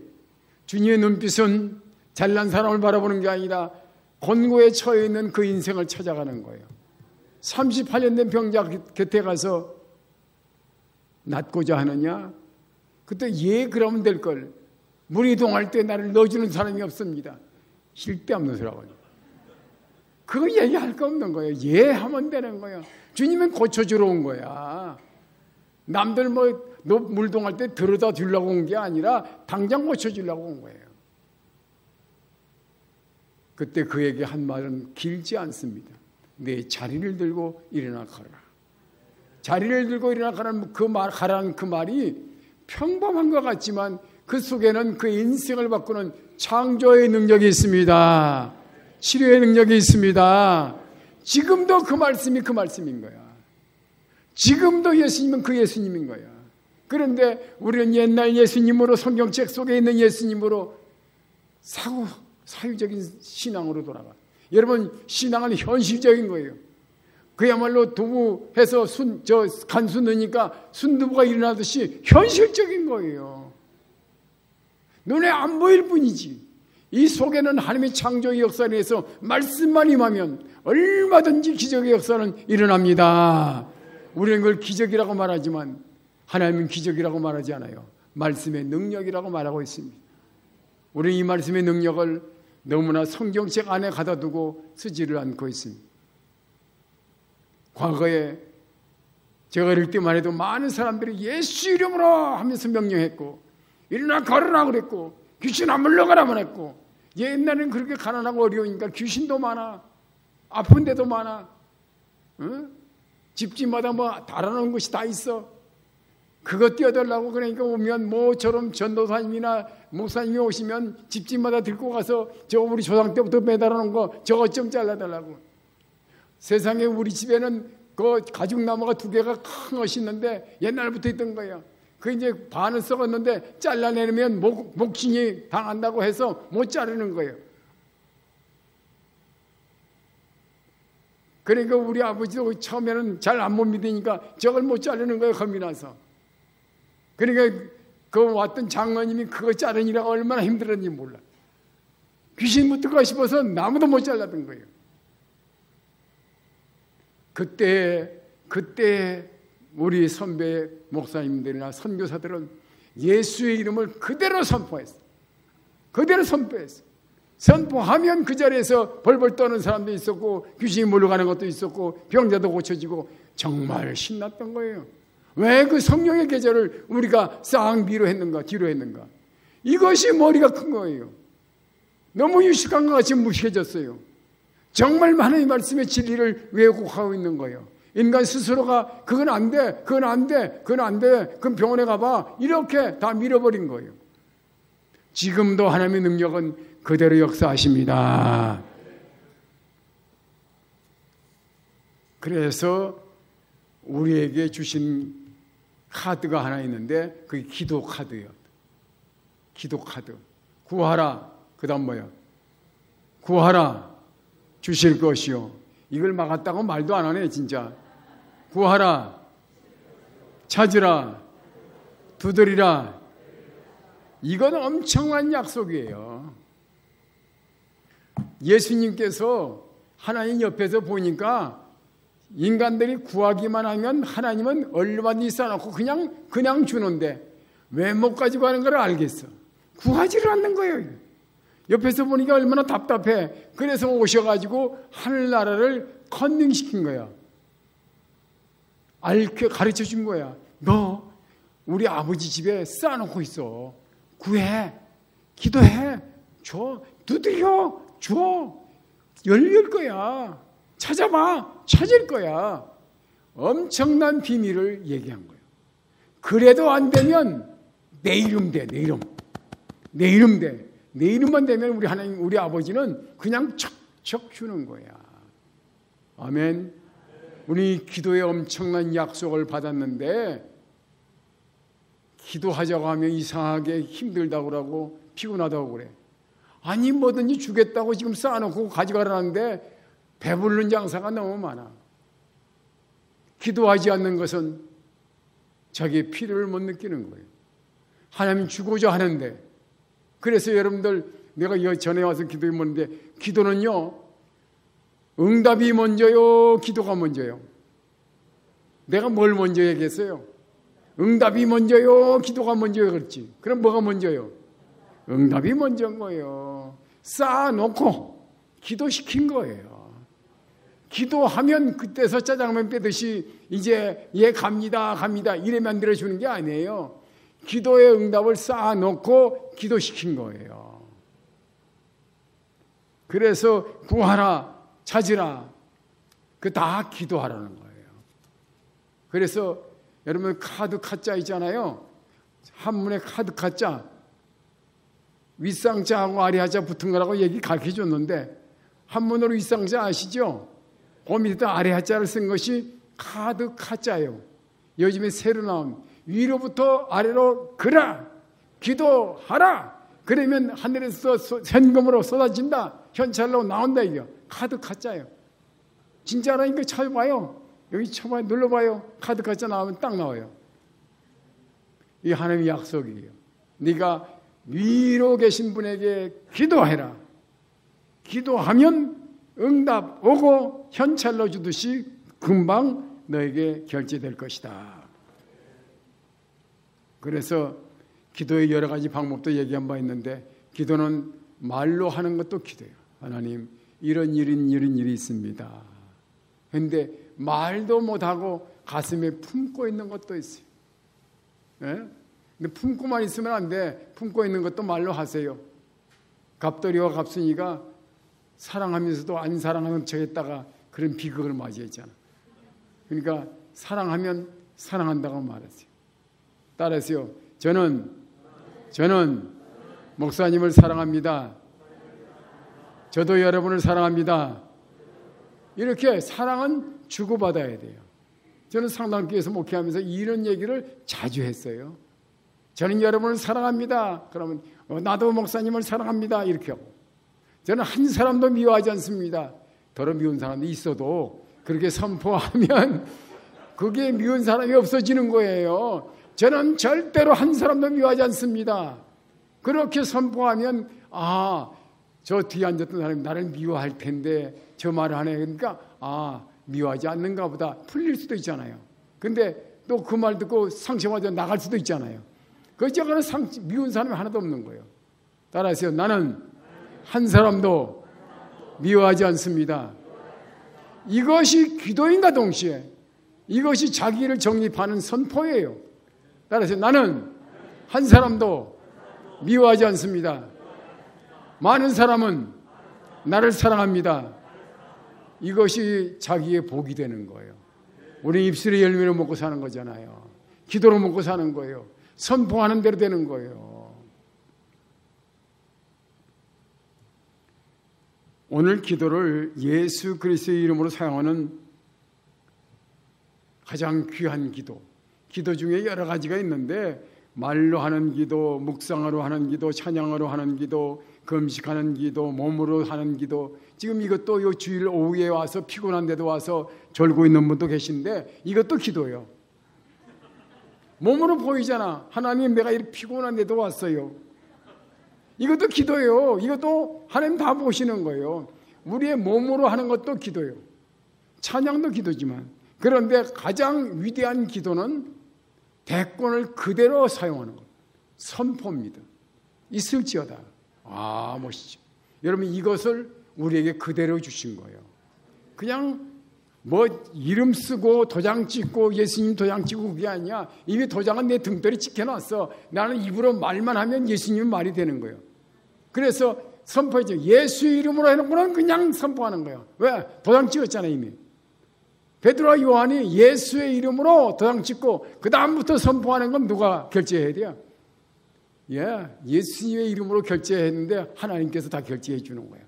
주님의 눈빛은 잘난 사람을 바라보는 게 아니라 곤고에 처해 있는 그 인생을 찾아가는 거예요. 38년 된 병자 곁에 가서 낫고자 하느냐? 그때 예 그러면 될 걸. 물이 동할 때 나를 넣어주는 사람이 없습니다. 쓸데없는 소리라고. 그거 얘기할 거 없는 거예요. 예 하면 되는 거예요. 주님은 고쳐주러 온 거야. 남들 너 물 동할 때 들여다 주려고 온 게 아니라 당장 고쳐주려고 온 거예요. 그때 그에게 한 말은 길지 않습니다. 내 자리를 들고 일어나 가라. 자리를 들고 일어나 가라는 그 말이 평범한 것 같지만 그 속에는 그 인생을 바꾸는 창조의 능력이 있습니다. 치료의 능력이 있습니다. 지금도 그 말씀이 그 말씀인 거야. 지금도 예수님은 그 예수님인 거야. 그런데 우리는 옛날 예수님으로 성경책 속에 있는 예수님으로 사유적인 신앙으로 돌아가. 여러분 신앙은 현실적인 거예요. 그야말로 두부해서 간수 넣으니까 순두부가 일어나듯이 현실적인 거예요. 눈에 안 보일 뿐이지. 이 속에는 하나님의 창조의 역사에 의해서 말씀만 임하면 얼마든지 기적의 역사는 일어납니다. 우리는 그걸 기적이라고 말하지만 하나님은 기적이라고 말하지 않아요. 말씀의 능력이라고 말하고 있습니다. 우리는 이 말씀의 능력을 너무나 성경책 안에 가다 두고 쓰지를 않고 있습니다. 과거에 제가 어릴 때만 해도 많은 사람들이 예수 이름으로 하면서 명령했고 일어나 걸으라 그랬고 귀신아 물러가라만 했고 옛날에는 그렇게 가난하고 어려우니까 귀신도 많아 아픈 데도 많아 집집마다 달아놓은 것이 다 있어. 그거 띄워달라고 그러니까 오면 모처럼 전도사님이나 목사님이 오시면 집집마다 들고 가서 저 우리 조상 때부터 매달아놓은 거 저거 좀 잘라달라고. 세상에 우리 집에는 그 가죽나무가 2개가 큰 것이 있는데 옛날부터 있던 거야. 그 이제 반은 썩었는데 잘라내면 목신이 당한다고 해서 못 자르는 거예요. 그러니까 우리 아버지도 처음에는 잘 안 못 믿으니까 저걸 못 자르는 거예요. 겁이 나서. 그러니까 그 왔던 장로님이 그거 자르니라고 얼마나 힘들었는지 몰라. 귀신 붙을까 싶어서 나무도 못 잘랐던 거예요. 그때 우리 선배 목사님들이나 선교사들은 예수의 이름을 그대로 선포했어. 그대로 선포했어. 선포하면 그 자리에서 벌벌 떠는 사람도 있었고 귀신이 몰려가는 것도 있었고 병자도 고쳐지고 정말 신났던 거예요. 왜 그 성령의 계절을 우리가 싹 뒤로 했는가? 이것이 머리가 큰 거예요. 너무 유식한 것 같이 무식해졌어요. 정말 하나님의 말씀의 진리를 왜곡하고 있는 거예요. 인간 스스로가 그건 안 돼, 그건 병원에 가봐 이렇게 다 밀어버린 거예요. 지금도 하나님의 능력은 그대로 역사하십니다. 그래서 우리에게 주신 카드가 하나 있는데 그게 기도 카드예요. 기도 카드. 구하라. 그 다음 뭐야? 구하라. 주실 것이요. 이걸 막았다고 말도 안 하네 진짜. 구하라. 찾으라. 두드리라. 이건 엄청난 약속이에요. 예수님께서 하나님 옆에서 보니까 인간들이 구하기만 하면 하나님은 얼마든지 쌓아놓고 그냥 주는데 왜 못 가지고 하는 걸 알겠어. 구하지를 않는 거예요. 옆에서 보니까 얼마나 답답해. 그래서 오셔가지고 하늘나라를 컨닝시킨 거야. 알게 가르쳐 준 거야. 너 우리 아버지 집에 쌓아놓고 있어. 구해. 기도해. 줘. 두드려. 줘. 열릴 거야. 찾아봐. 찾을 거야. 엄청난 비밀을 얘기한 거예요. 그래도 안 되면 내 이름 돼. 내 이름 돼. 내 이름만 되면 우리 하나님, 우리 아버지는 그냥 척 주는 거야. 아멘. 우리 기도에 엄청난 약속을 받았는데 기도하자고 하면 이상하게 힘들다고 그러고 피곤하다고 그래. 아니 뭐든지 주겠다고 지금 쌓아놓고 가져가라는데 배부른 장사가 너무 많아. 기도하지 않는 것은 자기의 필요를 못 느끼는 거예요. 하나님 주고자 하는데, 그래서 여러분들 내가 전에 와서 기도해 보는데 기도는요 응답이 먼저요 기도가 먼저요? 내가 뭘 먼저 얘기했어요? 응답이 먼저요 기도가 먼저요 그렇지. 그럼 뭐가 먼저요? 응답이 먼저인 거예요. 쌓아놓고 기도시킨 거예요. 기도하면 그때서 짜장면 빼듯이 이제 갑니다 이래 만들어주는 게 아니에요. 기도의 응답을 쌓아놓고 기도시킨 거예요. 그래서 구하라 찾으라 그 다 기도하라는 거예요. 그래서 여러분 카드 카자 있잖아요. 한문에 카드 카자 윗상자하고 아래하자 붙은 거라고 얘기 가르쳐줬는데 한문으로 윗상자 아시죠? 그 밑에 아래하자를 쓴 것이 카드 카자예요. 요즘에 새로 나온 위로부터 아래로 그라 기도하라 그러면 하늘에서 현금으로 쏟아진다 현찰로 나온다 이게 카드 카자예요. 진짜라니까 찾아봐요. 여기 쳐봐요. 눌러봐요. 카드 카자 나오면 딱 나와요. 이 하나님의 약속이에요. 네가 위로 계신 분에게 기도해라. 기도하면 응답 오고 현찰로 주듯이 금방 너에게 결제될 것이다. 그래서 기도의 여러 가지 방법도 얘기한 바 있는데 기도는 말로 하는 것도 기도예요. 하나님 이런 일이 있습니다. 그런데 말도 못하고 가슴에 품고 있는 것도 있어요. 네? 근데 품고만 있으면 안 돼. 품고 있는 것도 말로 하세요. 갑돌이와 갑순이가 사랑하면서도 안 사랑하는 척했다가 그런 비극을 맞이했잖아. 그러니까 사랑하면 사랑한다고 말했어요. 따라서요. 저는 목사님을 사랑합니다. 저도 여러분을 사랑합니다. 이렇게 사랑은 주고받아야 돼요. 저는 상당교회에서 목회하면서 이런 얘기를 자주 했어요. 저는 여러분을 사랑합니다. 그러면 나도 목사님을 사랑합니다. 이렇게 하고. 저는 한 사람도 미워하지 않습니다. 더러 미운 사람이 있어도 그렇게 선포하면 그게 미운 사람이 없어지는 거예요. 저는 절대로 한 사람도 미워하지 않습니다. 그렇게 선포하면 저 뒤에 앉았던 사람이 나를 미워할 텐데 저 말을 하네. 그러니까 미워하지 않는가 보다 풀릴 수도 있잖아요. 근데 또 그 말 듣고 상처받아 나갈 수도 있잖아요. 그저거는 미운 사람이 하나도 없는 거예요. 따라하세요. 나는 한 사람도 미워하지 않습니다. 이것이 기도인가 동시에 이것이 자기를 정립하는 선포예요. 따라서 나는 한 사람도 미워하지 않습니다. 많은 사람은 나를 사랑합니다. 이것이 자기의 복이 되는 거예요. 우리 입술의 열매를 먹고 사는 거잖아요. 기도로 먹고 사는 거예요. 선포하는 대로 되는 거예요. 오늘 기도를 예수 그리스도의 이름으로 사용하는 가장 귀한 기도 중에 여러 가지가 있는데 말로 하는 기도, 묵상으로 하는 기도, 찬양으로 하는 기도, 금식하는 기도, 몸으로 하는 기도. 지금 이것도 요 주일 오후에 와서 피곤한데도 와서 졸고 있는 분도 계신데 이것도 기도예요. 몸으로 보이잖아. 하나님 내가 이렇게 피곤한데도 왔어요. 이것도 기도예요. 이것도 하나님 다 보시는 거예요. 우리의 몸으로 하는 것도 기도예요. 찬양도 기도지만 그런데 가장 위대한 기도는 대권을 그대로 사용하는 것. 선포입니다. 있을지어다. 멋있죠. 여러분 이것을 우리에게 그대로 주신 거예요. 그냥 이름 쓰고 도장 찍고 예수님 도장 찍고 그게 아니야. 이미 도장은 내 등돌이 찍혀놨어. 나는 입으로 말만 하면 예수님 말이 되는 거예요. 그래서 선포했죠. 예수의 이름으로 해놓고는 그냥 선포하는 거예요. 왜? 도장 찍었잖아요 이미. 베드로와 요한이 예수의 이름으로 도장 찍고 그 다음부터 선포하는 건 누가 결제해야 돼요? 예수님의 이름으로 결제했는데 하나님께서 다 결제해 주는 거예요.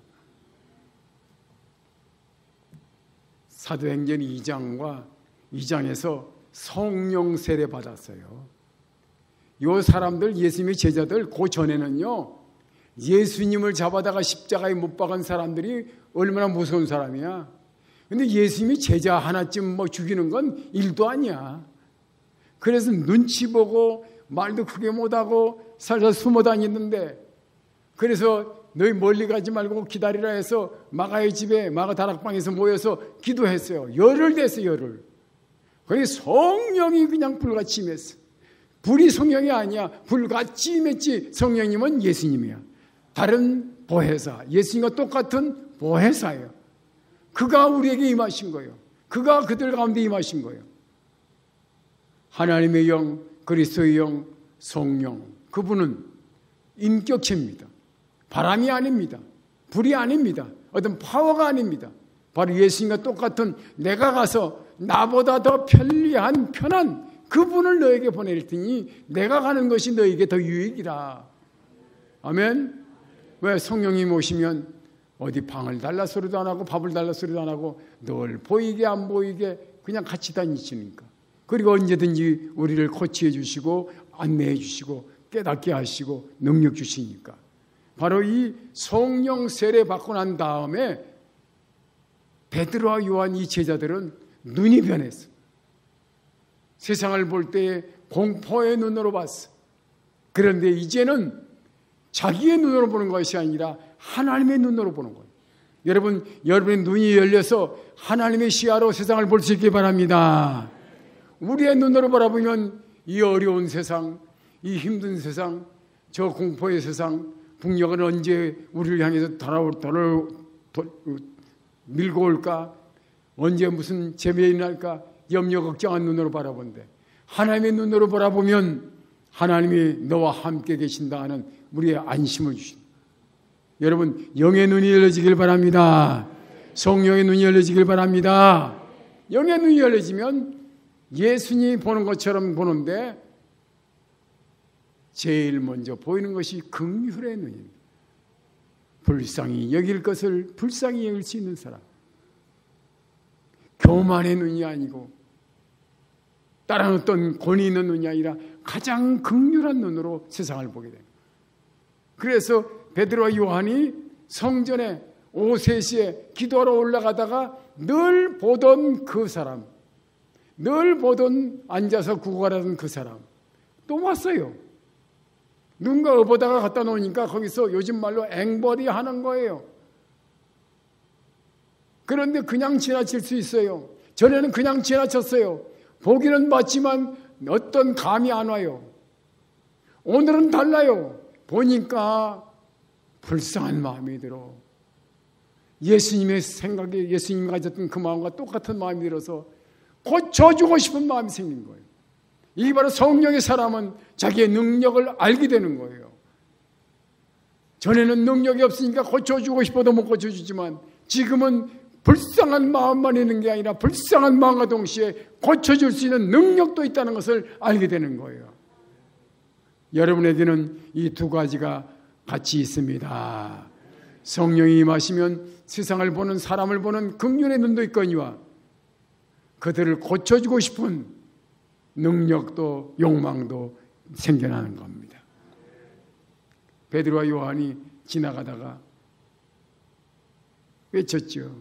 사도행전 2장과 2장에서 성령 세례 받았어요. 요 사람들, 예수님의 제자들, 그 전에는요, 예수님을 잡아다가 십자가에 못 박은 사람들이 얼마나 무서운 사람이야. 근데 예수님이 제자 하나쯤 뭐 죽이는 건 일도 아니야. 그래서 눈치 보고 말도 크게 못하고 살살 숨어 다니는데, 그래서 너희 멀리 가지 말고 기다리라 해서 마가의 집에, 마가 다락방에서 모여서 기도했어요. 열흘 됐어요, 열흘. 거기 성령이 그냥 불같이 임했어. 불이 성령이 아니야. 불같이 임했지. 성령님은 예수님이야. 다른 보혜사, 예수님과 똑같은 보혜사예요. 그가 우리에게 임하신 거예요. 그가 그들 가운데 임하신 거예요. 하나님의 영, 그리스도의 영, 성령, 그분은 인격체입니다. 바람이 아닙니다. 불이 아닙니다. 어떤 파워가 아닙니다. 바로 예수님과 똑같은, 내가 가서 나보다 더 편리한, 편한 그분을 너에게 보낼 테니 내가 가는 것이 너에게 더 유익이라. 아멘. 왜? 성령님 오시면 어디 방을 달라 소리도 안 하고 밥을 달라 소리도 안 하고 늘 보이게 안 보이게 그냥 같이 다니시니까. 그리고 언제든지 우리를 코치해 주시고 안내해 주시고 깨닫게 하시고 능력 주시니까. 바로 이 성령 세례 받고 난 다음에 베드로와 요한, 이 제자들은 눈이 변했어. 세상을 볼 때에 공포의 눈으로 봤어. 그런데 이제는 자기의 눈으로 보는 것이 아니라 하나님의 눈으로 보는 거예요. 여러분, 여러분의 눈이 열려서 하나님의 시야로 세상을 볼 수 있기 바랍니다. 우리의 눈으로 바라보면 이 어려운 세상, 이 힘든 세상, 저 공포의 세상, 북녘은 언제 우리를 향해서 밀고 올까? 언제 무슨 재미이 날까? 염려 걱정한 눈으로 바라본데, 하나님의 눈으로 바라보면 하나님이 너와 함께 계신다 하는 우리의 안심을 주신다. 여러분, 영의 눈이 열려지길 바랍니다. 성령의 눈이 열려지길 바랍니다. 영의 눈이 열려지면 예수님이 보는 것처럼 보는데, 제일 먼저 보이는 것이 긍휼의 눈입니다. 불쌍히 여길 것을 불쌍히 여길 수 있는 사람. 교만의 눈이 아니고 다른 어떤 권위 있는 눈이 아니라 가장 긍휼한 눈으로 세상을 보게 됩니다. 그래서 베드로와 요한이 성전에 오후 3시에 기도하러 올라가다가 늘 보던 그 사람, 늘 보던 앉아서 구걸하던 그 사람 또 왔어요. 누군가 업어다가 갖다 놓으니까 거기서 요즘 말로 앵벌이 하는 거예요. 그런데 그냥 지나칠 수 있어요. 전에는 그냥 지나쳤어요. 보기는 봤지만 어떤 감이 안 와요. 오늘은 달라요. 보니까 불쌍한 마음이 들어. 예수님의 생각에, 예수님이 가졌던 그 마음과 똑같은 마음이 들어서 고쳐주고 싶은 마음이 생긴 거예요. 이 바로 성령의 사람은 자기의 능력을 알게 되는 거예요. 전에는 능력이 없으니까 고쳐주고 싶어도 못 고쳐주지만 지금은 불쌍한 마음만 있는 게 아니라 불쌍한 마음과 동시에 고쳐줄 수 있는 능력도 있다는 것을 알게 되는 거예요. 여러분에게는 이 두 가지가 같이 있습니다. 성령이 임하시면 세상을 보는, 사람을 보는 긍휼의 눈도 있거니와 그들을 고쳐주고 싶은 능력도 욕망도 생겨나는 겁니다. 베드로와 요한이 지나가다가 외쳤죠.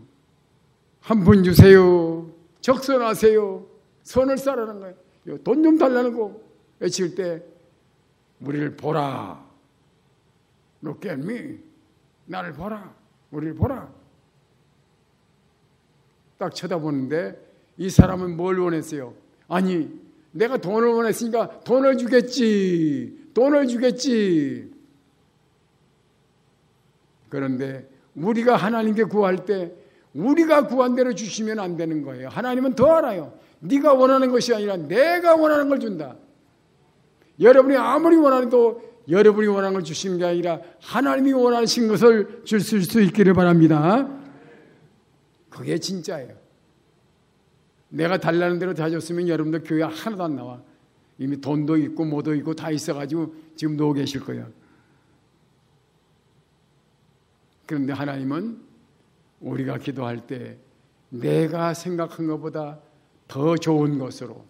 한 푼 주세요. 적선하세요. 선을 싸라는 거예요. 돈 좀 달라는 거 외칠 때 우리를 보라. Look at me. 나를 보라. 우리를 보라. 딱 쳐다보는데 이 사람은 뭘 원했어요? 아니, 내가 돈을 원했으니까 돈을 주겠지. 돈을 주겠지. 그런데 우리가 하나님께 구할 때 우리가 구한 대로 주시면 안 되는 거예요. 하나님은 더 알아요. 네가 원하는 것이 아니라 내가 원하는 걸 준다. 여러분이 아무리 원하도 여러분이 원하는 걸 주시는 게 아니라 하나님이 원하신 것을 주실 수 있기를 바랍니다. 그게 진짜예요. 내가 달라는 대로 다 줬으면 여러분들 교회 하나도 안 나와. 이미 돈도 있고 뭐도 있고 다 있어가지고 지금 누워 계실 거예요. 그런데 하나님은 우리가 기도할 때 내가 생각한 것보다 더 좋은 것으로,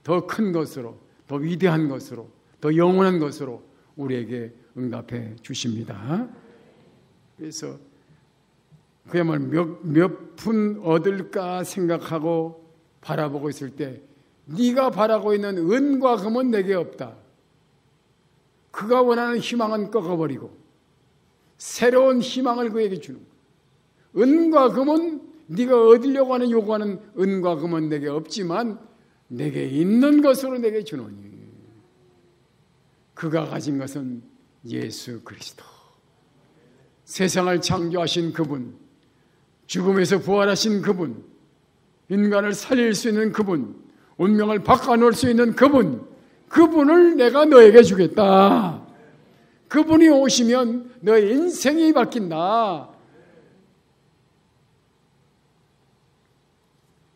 더 큰 것으로, 더 위대한 것으로, 더 영원한 것으로 우리에게 응답해 주십니다. 그래서 그야말로 몇 푼 얻을까 생각하고 바라보고 있을 때 네가 바라고 있는 은과 금은 내게 없다. 그가 원하는 희망은 꺾어버리고 새로운 희망을 그에게 주는 거야. 은과 금은 네가 얻으려고 하는 요구하는 은과 금은 내게 없지만 내게 있는 것으로 내게 주노니 그가 가진 것은 예수 그리스도, 세상을 창조하신 그분, 죽음에서 부활하신 그분, 인간을 살릴 수 있는 그분, 운명을 바꿔놓을 수 있는 그분, 그분을 내가 너에게 주겠다. 그분이 오시면 너의 인생이 바뀐다.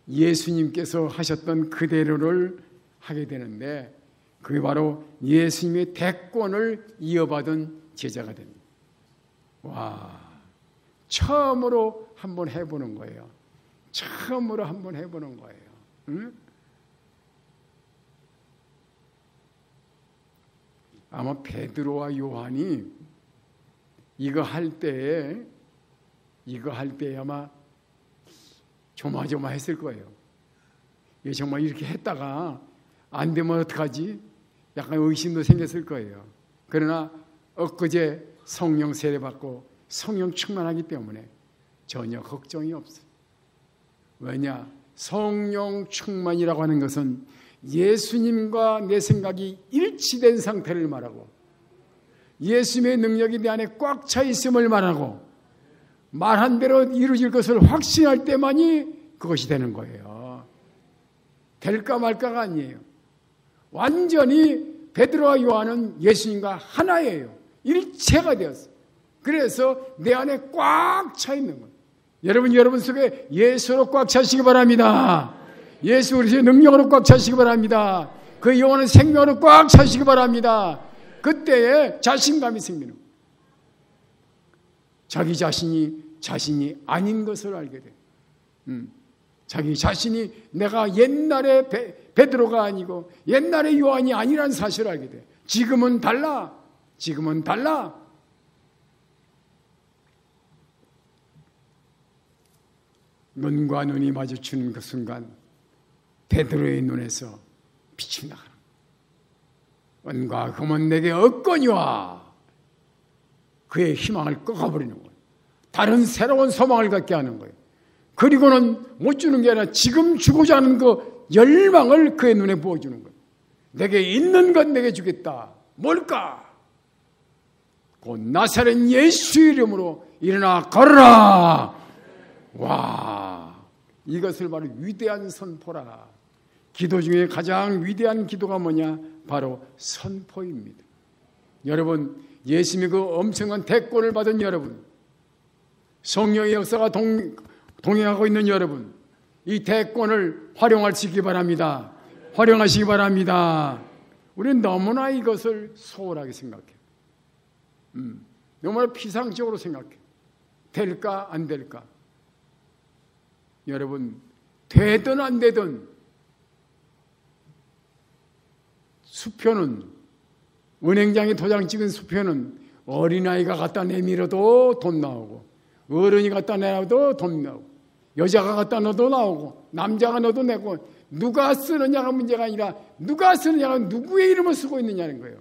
예수님께서 하셨던 그대로를 하게 되는데 그게 바로 예수님의 대권을 이어받은 제자가 됩니다. 와, 처음으로 한번 해보는 거예요. 처음으로 한번 해보는 거예요. 응? 아마 베드로와 요한이 이거 할 때에 아마 조마조마했을 거예요. 이게 정말 이렇게 했다가 안 되면 어떡하지? 약간 의심도 생겼을 거예요. 그러나 엊그제 성령 세례받고 성령 충만하기 때문에 전혀 걱정이 없어요. 왜냐? 성령 충만이라고 하는 것은 예수님과 내 생각이 일치된 상태를 말하고 예수님의 능력이 내 안에 꽉 차 있음을 말하고 말한 대로 이루어질 것을 확신할 때만이 그것이 되는 거예요. 될까 말까가 아니에요. 완전히 베드로와 요한은 예수님과 하나예요. 일체가 되었어요. 그래서 내 안에 꽉 차 있는 거예요. 여러분 속에 예수로 꽉 차시기 바랍니다. 예수 그리스도의 능력으로 꽉 차시기 바랍니다. 그 영원한 생명으로 꽉 차시기 바랍니다. 그때에 자신감이 생기는 거예요. 자기 자신이 아닌 것을 알게 돼요. 자기 자신이 내가 옛날에 베드로가 아니고 옛날에 요한이 아니라는 사실을 알게 돼요. 지금은 달라. 눈과 눈이 마주치는 그 순간 베드로의 눈에서 빛이 나가는 거예요. 은과 금은 내게 없거니와 그의 희망을 꺾어버리는 거예요. 다른 새로운 소망을 갖게 하는 거예요. 그리고는 못 주는 게 아니라 지금 주고자 하는 그 열망을 그의 눈에 부어주는 거예요. 내게 있는 것 내게 주겠다. 뭘까? 곧 나사렛 예수 이름으로 일어나 걸어라. 와, 이것을 바로 위대한 선포라. 기도 중에 가장 위대한 기도가 뭐냐? 바로 선포입니다. 여러분, 예수님이 그 엄청난 대권을 받은 여러분, 성령의 역사가 동행하고 있는 여러분, 이 대권을 활용하시기 바랍니다. 활용하시기 바랍니다. 우리는 너무나 이것을 소홀하게 생각해요. 너무나 피상적으로 생각해요. 될까 안 될까? 여러분, 되든 안 되든 수표는, 은행장에 도장 찍은 수표는 어린아이가 갖다 내밀어도 돈 나오고 어른이 갖다 내놔도 돈 나오고 여자가 갖다 넣어도 나오고 남자가 넣어도 내고 누가 쓰느냐가 문제가 아니라 누가 쓰느냐가 누구의 이름을 쓰고 있느냐는 거예요.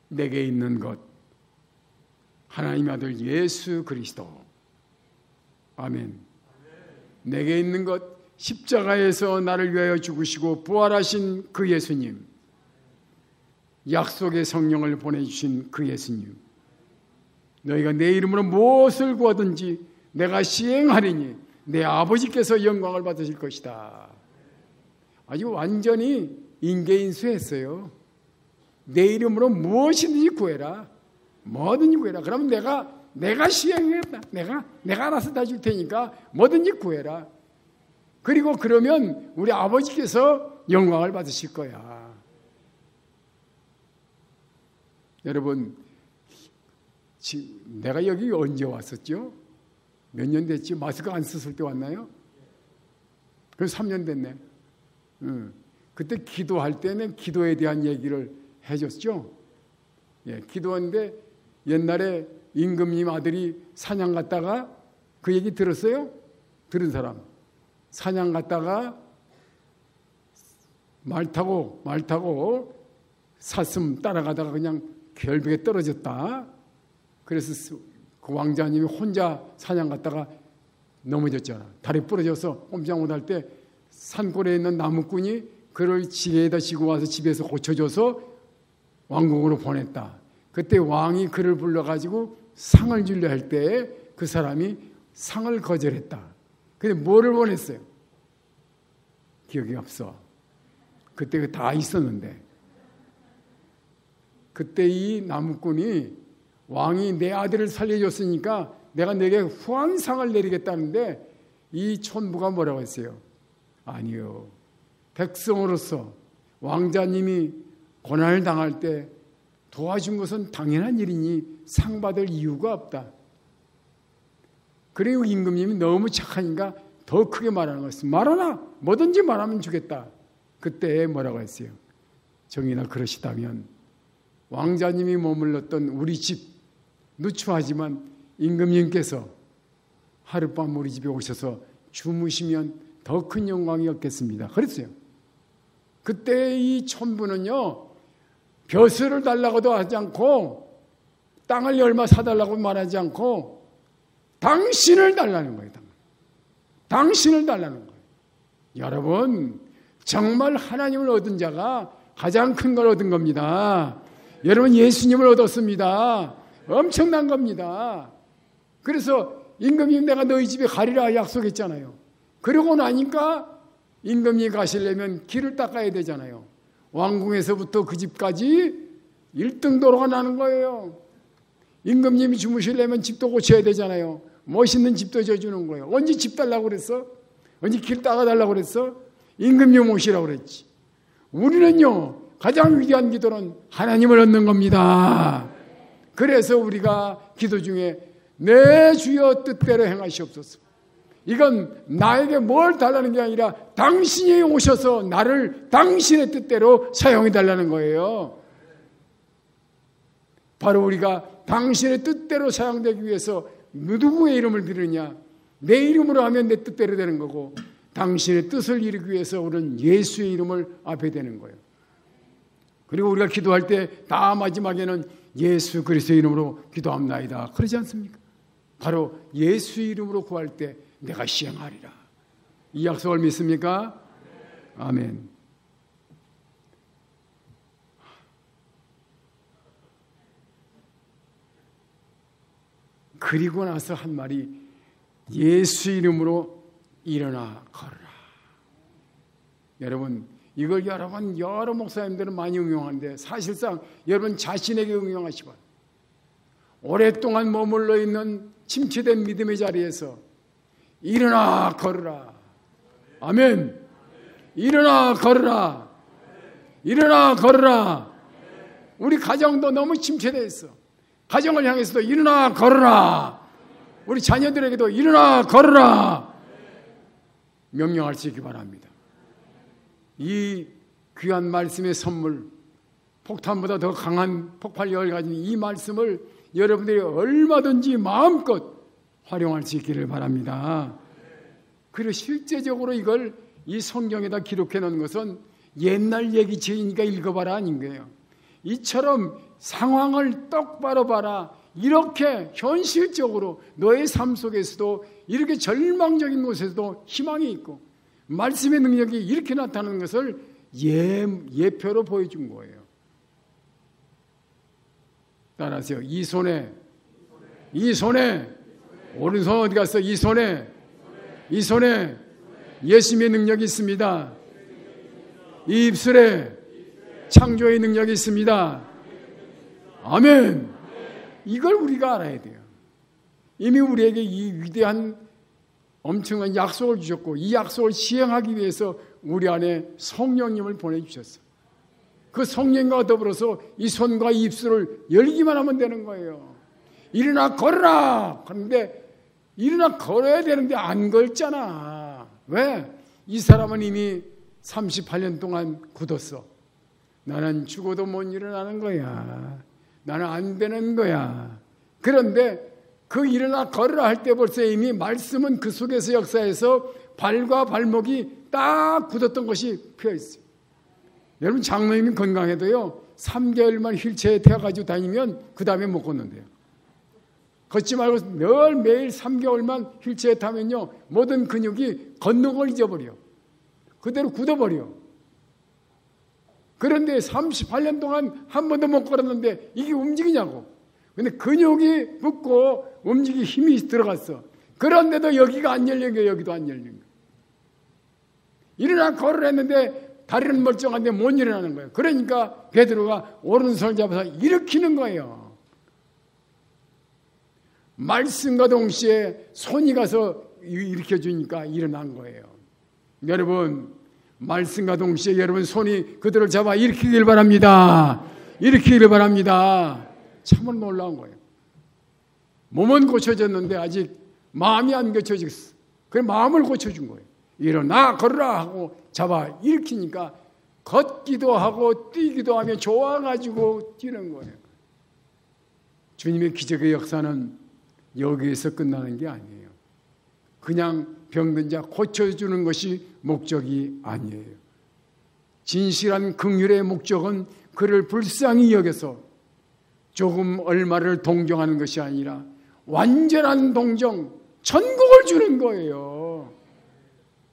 내게 있는 것 하나님의 아들 예수 그리스도. 아멘. 내게 있는 것 십자가에서 나를 위하여 죽으시고 부활하신 그 예수님, 약속의 성령을 보내주신 그 예수님, 너희가 내 이름으로 무엇을 구하든지 내가 시행하리니 내 아버지께서 영광을 받으실 것이다. 아주 완전히 인계인수했어요. 내 이름으로 무엇이든지 구해라. 뭐든지 구해라. 그러면 내가 시행하겠다. 내가 알아서 다 줄 테니까 뭐든지 구해라. 그리고 그러면 우리 아버지께서 영광을 받으실 거야. 여러분, 내가 여기 언제 왔었죠? 몇 년 됐지? 마스크 안 썼을 때 왔나요? 그래서 3년 됐네. 그때 기도할 때는 기도에 대한 얘기를 해줬죠. 예, 기도하는데 옛날에 임금님 아들이 사냥 갔다가 그 얘기 들었어요? 들은 사람. 사냥 갔다가 말 타고 사슴 따라가다가 그냥 결벽에 떨어졌다. 그래서 그 왕자님이 혼자 사냥 갔다가 넘어졌잖아. 다리 부러져서 꼼짝 못할 때 산골에 있는 나무꾼이 그를 지게에다 지고 와서 집에서 고쳐줘서 왕궁으로 보냈다. 그때 왕이 그를 불러가지고 상을 주려 할 때 그 사람이 상을 거절했다. 근데 뭐를 원했어요? 기억이 없어. 그때 다 있었는데. 그때 이 나무꾼이 왕이 내 아들을 살려줬으니까 내가 내게 후한상을 내리겠다는데 이 촌부가 뭐라고 했어요? 아니요. 백성으로서 왕자님이 고난을 당할 때 도와준 것은 당연한 일이니 상 받을 이유가 없다. 그리고 임금님이 너무 착하니까 더 크게 말하는 것은 말하나 뭐든지 말하면 주겠다. 그때 뭐라고 했어요? 정이나 그러시다면 왕자님이 머물렀던 우리 집 누추하지만 임금님께서 하룻밤 우리 집에 오셔서 주무시면 더 큰 영광이 없겠습니다. 그랬어요. 그때 이 촌부는요, 벼슬을 달라고도 하지 않고 땅을 얼마 사달라고 말하지 않고 당신을 달라는 거예요. 당신을 달라는 거예요. 여러분, 정말 하나님을 얻은 자가 가장 큰 걸 얻은 겁니다. 여러분, 예수님을 얻었습니다. 엄청난 겁니다. 그래서 임금님 내가 너희 집에 가리라 약속했잖아요. 그러고 나니까 임금님이 가시려면 길을 닦아야 되잖아요. 왕궁에서부터 그 집까지 1등 도로가 나는 거예요. 임금님이 주무시려면 집도 고쳐야 되잖아요. 멋있는 집도 져주는 거예요. 언제 집 달라고 그랬어? 언제 길 닦아달라고 그랬어? 임금님 오시라고 그랬지. 우리는요, 가장 위대한 기도는 하나님을 얻는 겁니다. 그래서 우리가 기도 중에 내 주여 뜻대로 행하시옵소서. 이건 나에게 뭘 달라는 게 아니라 당신이 오셔서 나를 당신의 뜻대로 사용해 달라는 거예요. 바로 우리가 당신의 뜻대로 사용되기 위해서 누구의 이름을 부르느냐? 내 이름으로 하면 내 뜻대로 되는 거고, 당신의 뜻을 이루기 위해서 우리는 예수의 이름을 앞에 대는 거예요. 그리고 우리가 기도할 때 다 마지막에는 예수 그리스도의 이름으로 기도합나이다. 그러지 않습니까? 바로 예수의 이름으로 구할 때 내가 시행하리라. 이 약속을 믿습니까? 아멘. 그리고 나서 한 말이 예수 이름으로 일어나 걸어라. 여러분, 이걸 여러 목사님들은 많이 응용하는데 사실상 여러분 자신에게 응용하시고 오랫동안 머물러 있는 침체된 믿음의 자리에서 일어나 걸어라. 아멘. 일어나 걸어라. 일어나 걸어라. 우리 가정도 너무 침체되어 있어. 가정을 향해서도 일어나 걸어라. 우리 자녀들에게도 일어나 걸어라. 명령할 수 있기 바랍니다. 이 귀한 말씀의 선물, 폭탄보다 더 강한 폭발력을 가진 이 말씀을 여러분들이 얼마든지 마음껏 활용할 수 있기를 바랍니다. 그리고 실제적으로 이걸 이 성경에다 기록해 놓은 것은 옛날 얘기책이니까 읽어봐라 아닌 거예요. 이처럼 상황을 똑바로 봐라. 이렇게 현실적으로 너의 삶 속에서도 이렇게 절망적인 곳에서도 희망이 있고 말씀의 능력이 이렇게 나타나는 것을 예표로 보여준 거예요. 따라하세요. 이 손에 오른손 어디 갔어? 이 손에 예수님의 능력이 있습니다. 이 입술에 창조의 능력이 있습니다. 아멘. 이걸 우리가 알아야 돼요. 이미 우리에게 이 위대한 엄청난 약속을 주셨고 이 약속을 시행하기 위해서 우리 안에 성령님을 보내주셨어요. 그 성령과 더불어서 이 손과 이 입술을 열기만 하면 되는 거예요. 일어나 걸어라 하는데 일어나 걸어야 되는데 안 걸잖아. 왜? 이 사람은 이미 38년 동안 굳었어. 나는 죽어도 못 일어나는 거야. 나는 안 되는 거야. 그런데 그 일어나 걸으라 할 때 벌써 이미 말씀은 그 속에서 역사해서 발과 발목이 딱 굳었던 것이 피어있어요. 여러분 장로님이 건강해도요 3개월만 휠체어에 태워가지고 다니면 그 다음에 못 걷는데요. 걷지 말고 늘 매일 3개월만 휠체어에 타면요 모든 근육이 걷는 걸 잊어버려. 그대로 굳어버려. 그런데 38년 동안 한 번도 못 걸었는데 이게 움직이냐고. 근데 근육이 붙고 움직이 힘이 들어갔어. 그런데도 여기가 안 열린 거예요. 여기도 안 열린 거예요. 일어나 걸으라 했는데 다리는 멀쩡한데 못 일어나는 거예요. 그러니까 베드로가 오른손을 잡아서 일으키는 거예요. 말씀과 동시에 손이 가서 일으켜주니까 일어난 거예요. 여러분 말씀과 동시에 여러분 손이 그들을 잡아 일으키길 바랍니다. 일으키길 바랍니다. 참으로 놀라운 거예요. 몸은 고쳐졌는데 아직 마음이 안 고쳐졌어. 그래 마음을 고쳐준 거예요. 일어나 걸으라 하고 잡아 일으키니까 걷기도 하고 뛰기도 하며 좋아가지고 뛰는 거예요. 주님의 기적의 역사는 여기에서 끝나는 게 아니에요. 그냥 병든 자 고쳐주는 것이 목적이 아니에요. 진실한 긍휼의 목적은 그를 불쌍히 여겨서 조금 얼마를 동정하는 것이 아니라 완전한 동정, 천국을 주는 거예요.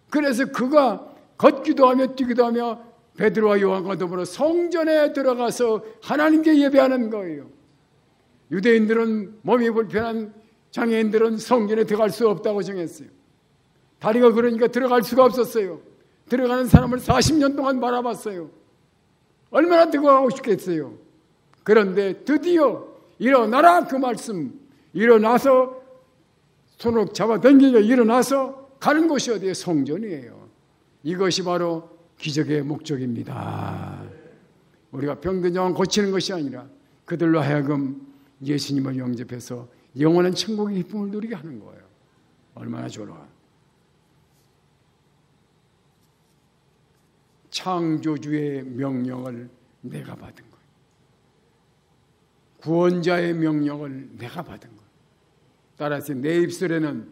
그래서 그가 걷기도 하며 뛰기도 하며 베드로와 요한과 더불어 성전에 들어가서 하나님께 예배하는 거예요. 유대인들은 몸이 불편한 장애인들은 성전에 들어갈 수 없다고 정했어요. 다리가 그러니까 들어갈 수가 없었어요. 들어가는 사람을 40년 동안 바라봤어요. 얼마나 들어가고 싶겠어요. 그런데 드디어 일어나라 그 말씀. 일어나서 손을 잡아 당기게 일어나서 가는 곳이 어디에 성전이에요. 이것이 바로 기적의 목적입니다. 우리가 병든 자만 고치는 것이 아니라 그들로 하여금 예수님을 영접해서 영원한 천국의 기쁨을 누리게 하는 거예요. 얼마나 좋아. 창조주의 명령을 내가 받은 거예요. 구원자의 명령을 내가 받은 거예요. 따라서 내 입술에는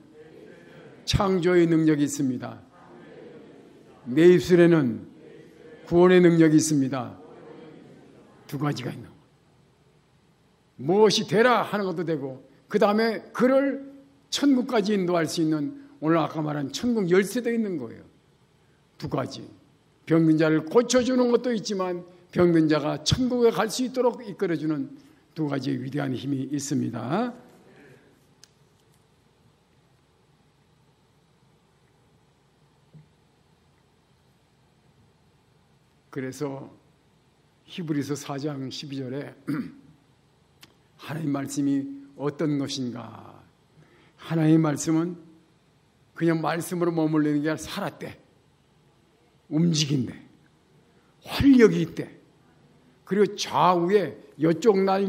창조의 능력이 있습니다. 내 입술에는 구원의 능력이 있습니다. 두 가지가 있는 거예요. 무엇이 되라 하는 것도 되고 그 다음에 그를 천국까지 인도할 수 있는 오늘 아까 말한 천국 열쇠도 있는 거예요. 두 가지. 병든 자를 고쳐주는 것도 있지만 병든 자가 천국에 갈 수 있도록 이끌어주는 두 가지의 위대한 힘이 있습니다. 그래서 히브리서 4장 12절에 하나님 말씀이 어떤 것인가? 하나님의 말씀은 그냥 말씀으로 머물르는 게 아니라 살았대. 움직인대. 활력이 있대. 그리고 좌우에 이쪽 날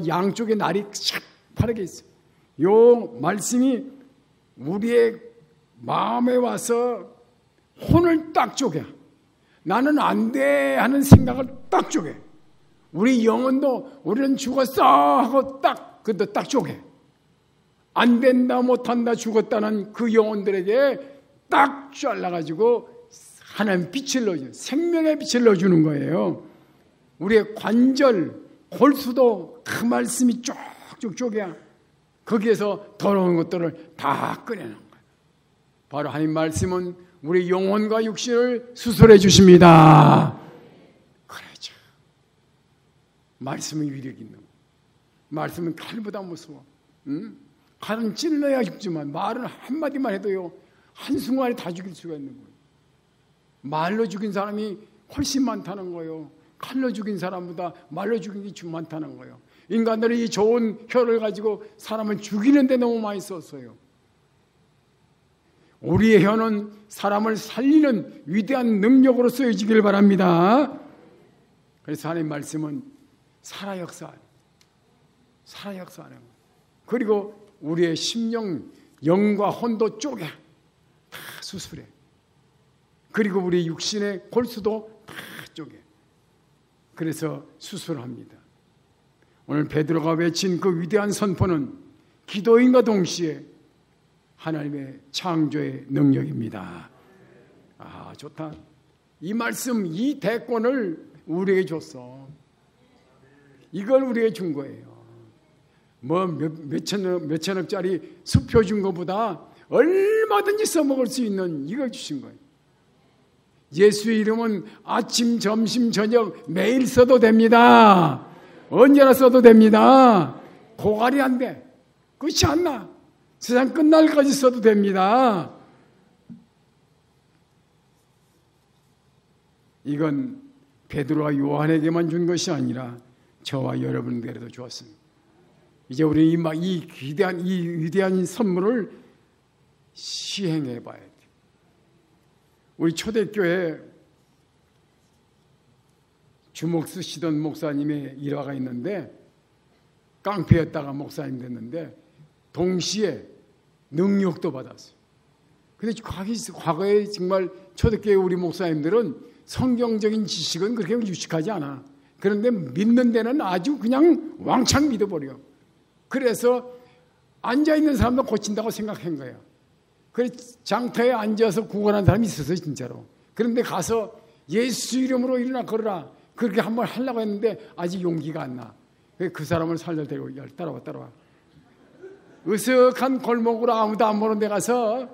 양쪽에 날이 샥파르게 있어요. 요 말씀이 우리의 마음에 와서 혼을 딱 쪼개. 나는 안 돼 하는 생각을 딱 쪼개. 우리 영혼도 우리는 죽었어 하고 근데 딱 쪼개. 안 된다, 못한다, 죽었다는 그 영혼들에게 딱 잘라가지고 하나님 빛을 넣어주는, 생명의 빛을 넣어주는 거예요. 우리의 관절, 골수도 그 말씀이 쭉쭉 쪼개야 거기에서 더러운 것들을 다 꺼내는 거예요. 바로 하나님 말씀은 우리 영혼과 육신을 수술해 주십니다. 그렇죠. 말씀은 위력이 있는 거예요. 말씀은 칼보다 무서워. 응? 칼은 찔러야 죽지만 말은 한마디만 해도요 한순간에 다 죽일 수가 있는 거예요. 말로 죽인 사람이 훨씬 많다는 거예요. 칼로 죽인 사람보다 말로 죽인 게 많다는 거예요. 인간들이 이 좋은 혀를 가지고 사람을 죽이는 데 너무 많이 썼어요. 우리의 혀는 사람을 살리는 위대한 능력으로 쓰여지길 바랍니다. 그래서 하나님 말씀은 살아 역사하는 거예요. 그리고 우리의 심령, 영과 혼도 쪼개 다 수술해. 그리고 우리 육신의 골수도 다 쪼개. 그래서 수술합니다. 오늘 베드로가 외친 그 위대한 선포는 기도인과 동시에 하나님의 창조의 능력입니다. 아, 좋다. 이 말씀, 이 대권을 우리에게 줬어. 이걸 우리에게 준 거예요. 뭐 몇천억짜리 수표 준 것보다 얼마든지 써먹을 수 있는 이걸 주신 거예요. 예수의 이름은 아침, 점심, 저녁 매일 써도 됩니다. 언제나 써도 됩니다. 고갈이 안 돼. 그렇지 않나? 세상 끝날까지 써도 됩니다. 이건 베드로와 요한에게만 준 것이 아니라 저와 여러분들에게도 주었습니다. 이제 우리는 이 위대한 선물을 시행해 봐야 돼. 우리 초대교회 주목 쓰시던 목사님의 일화가 있는데, 깡패였다가 목사님 됐는데 동시에 능력도 받았어요. 근데 과거에 정말 초대교회 우리 목사님들은 성경적인 지식은 그렇게 유식하지 않아. 그런데 믿는 데는 아주 그냥 왕창 믿어버려. 그래서 앉아있는 사람도 고친다고 생각한 거예요. 그래서 장터에 앉아서 구걸하는 사람이 있었어요, 진짜로. 그런데 가서 예수 이름으로 일어나 걸어라, 그렇게 한번 하려고 했는데 아직 용기가 안 나. 그 사람을 살려대고, 따라와. 으슥한 골목으로 아무도 안 보는 데 가서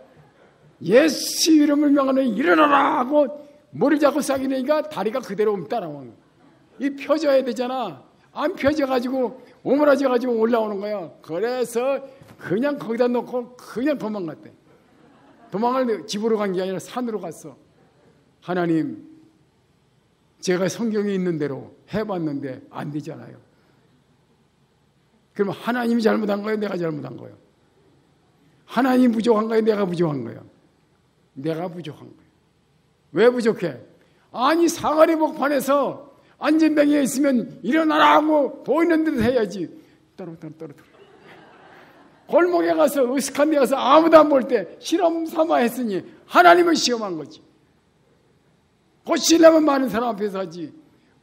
예수 이름을 명하노니 일어나라 하고 머리를 잡고 싸기니까 다리가 그대로 따라오는 거야. 이 펴져야 되잖아. 안 펴져가지고 오므라져가지고 올라오는 거야. 그래서 그냥 거기다 놓고 그냥 도망갔대. 도망을 집으로 간 게 아니라 산으로 갔어. 하나님, 제가 성경에 있는 대로 해봤는데 안 되잖아요. 그러면 하나님이 잘못한 거예요? 내가 잘못한 거예요? 하나님이 부족한 거예요? 내가 부족한 거예요? 내가 부족한 거예요. 왜 부족해? 아니, 사거리 복판에서 안전뱅이에 있으면 일어나라 하고 보이는 듯 해야지. 따로. 골목에 가서, 으슥한 데 가서 아무도 안 볼 때 실험 삼아 했으니 하나님을 시험한 거지. 고치려면 많은 사람 앞에서 하지.